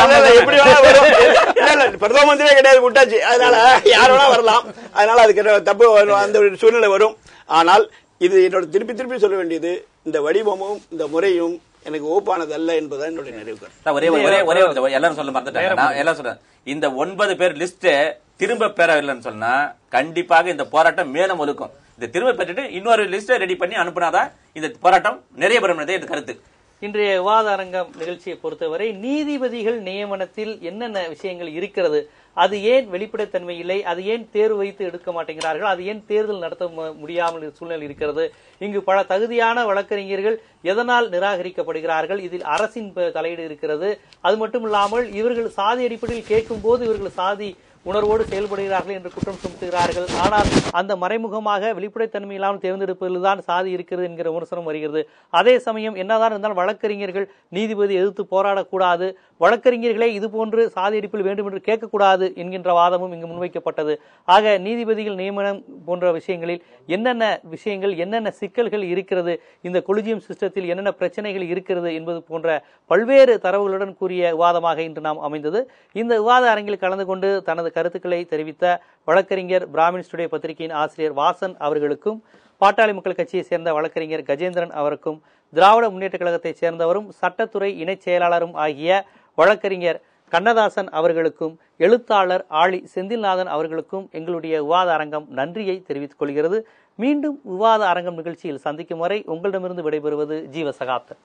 பிரதம மந்திரியே கிடையாது விட்டாச்சு. அதனால யார் வேணா வரலாம். அதனால அதுக்கு தப்பு அந்த ஒரு சூழ்நிலை வரும். ஆனால் இது என்னோட திருப்பி சொல்ல வேண்டியது, இந்த வடிவமும் இந்த முறையும் எனக்கு ஓப்பானது அல்ல என்பதான் என்னுடைய நிறைவு. எல்லாரும் சொல்ல மறந்துட்டாங்க. இந்த 9 பேர் லிஸ்ட் திரும்ப பெறவில்லைன்னு சொன்னா கண்டிப்பாக இந்த போராட்டம் மேலும் ஒழுக்கும். இந்த திரும்ப பெற்றுட்டு இன்னொரு லிஸ்ட் ரெடி பண்ணி அனுப்புனாதான் இந்த போராட்டம் நிறைய பெறும் கருத்து. இன்றைய விவாத அரங்கம் நிகழ்ச்சியை பொறுத்தவரை நீதிபதிகள் நியமனத்தில் என்னென்ன விஷயங்கள் இருக்கிறது, அது ஏன் வெளிப்படைத்தன்மை இல்லை, அது ஏன் தேர்வு வைத்து எடுக்க மாட்டேங்கிறார்கள், அது ஏன் தேர்தல் நடத்த முடியாமல் சூழ்நிலை இருக்கிறது, இங்கு பல தகுதியான வழக்கறிஞர்கள் எதனால் நிராகரிக்கப்படுகிறார்கள், இதில் அரசின் தலையீடு இருக்கிறது. அது மட்டும் இல்லாமல் இவர்கள் சாதி அடிப்படையில் கேட்கும் போது இவர்கள் சாதி உணர்வோடு செயல்படுகிறார்கள் என்று குற்றம் சுமத்துகிறார்கள். ஆனால் அந்த மறைமுகமாக வெளிப்படைத்தன்மை இல்லாமல் தேர்ந்தெடுப்பதில் தான் சாதி இருக்கிறது என்கிற விமர்சனம் வருகிறது. அதே சமயம் என்னதான் இருந்தாலும் வழக்கறிஞர்கள் நீதிபதி எதிர்த்து போராடக்கூடாது, வழக்கறிஞர்களே இதுபோன்று சாதி அடிப்பில் வேண்டும் என்று கேட்கக்கூடாது என்கின்ற வாதமும் இங்கு முன்வைக்கப்பட்டது. ஆக நீதிபதிகள் நியமனம் போன்ற விஷயங்களில் என்னென்ன சிக்கல்கள் இருக்கிறது, இந்த கொலிஜியம் சிஸ்டத்தில் என்னென்ன பிரச்சனைகள் இருக்கிறது என்பது போன்ற பல்வேறு தரவுகளுடன் கூறிய விவாதமாக இன்று நாம் அமைந்தது. இந்த விவாத அரங்கில் கலந்து கொண்டு தனது கருத்துக்களை தெரிவித்த வழக்கறிஞர் பிராமின்ஸ் டுடே பத்திரிகையின் ஆசிரியர் வாசன் அவர்களுக்கும், பாட்டாளி மக்கள் கட்சியை சேர்ந்த வழக்கறிஞர் கஜேந்திரன் அவருக்கும், திராவிட முன்னேற்ற கழகத்தைச் சேர்ந்தவரும் சட்டத்துறை இணைச் செயலாளரும் ஆகிய வழக்கறிஞர் கண்ணதாசன் அவர்களுக்கும், எழுத்தாளர் ஆளி செந்தில்நாதன் அவர்களுக்கும் எங்களுடைய விவாத அரங்கம் நன்றியை தெரிவித்துக் கொள்கிறது. மீண்டும் விவாத அரங்கம் நிகழ்ச்சியில் சந்திக்கும் வரை உங்களிடமிருந்து விடைபெறுவது ஜீவசகாப்தன்.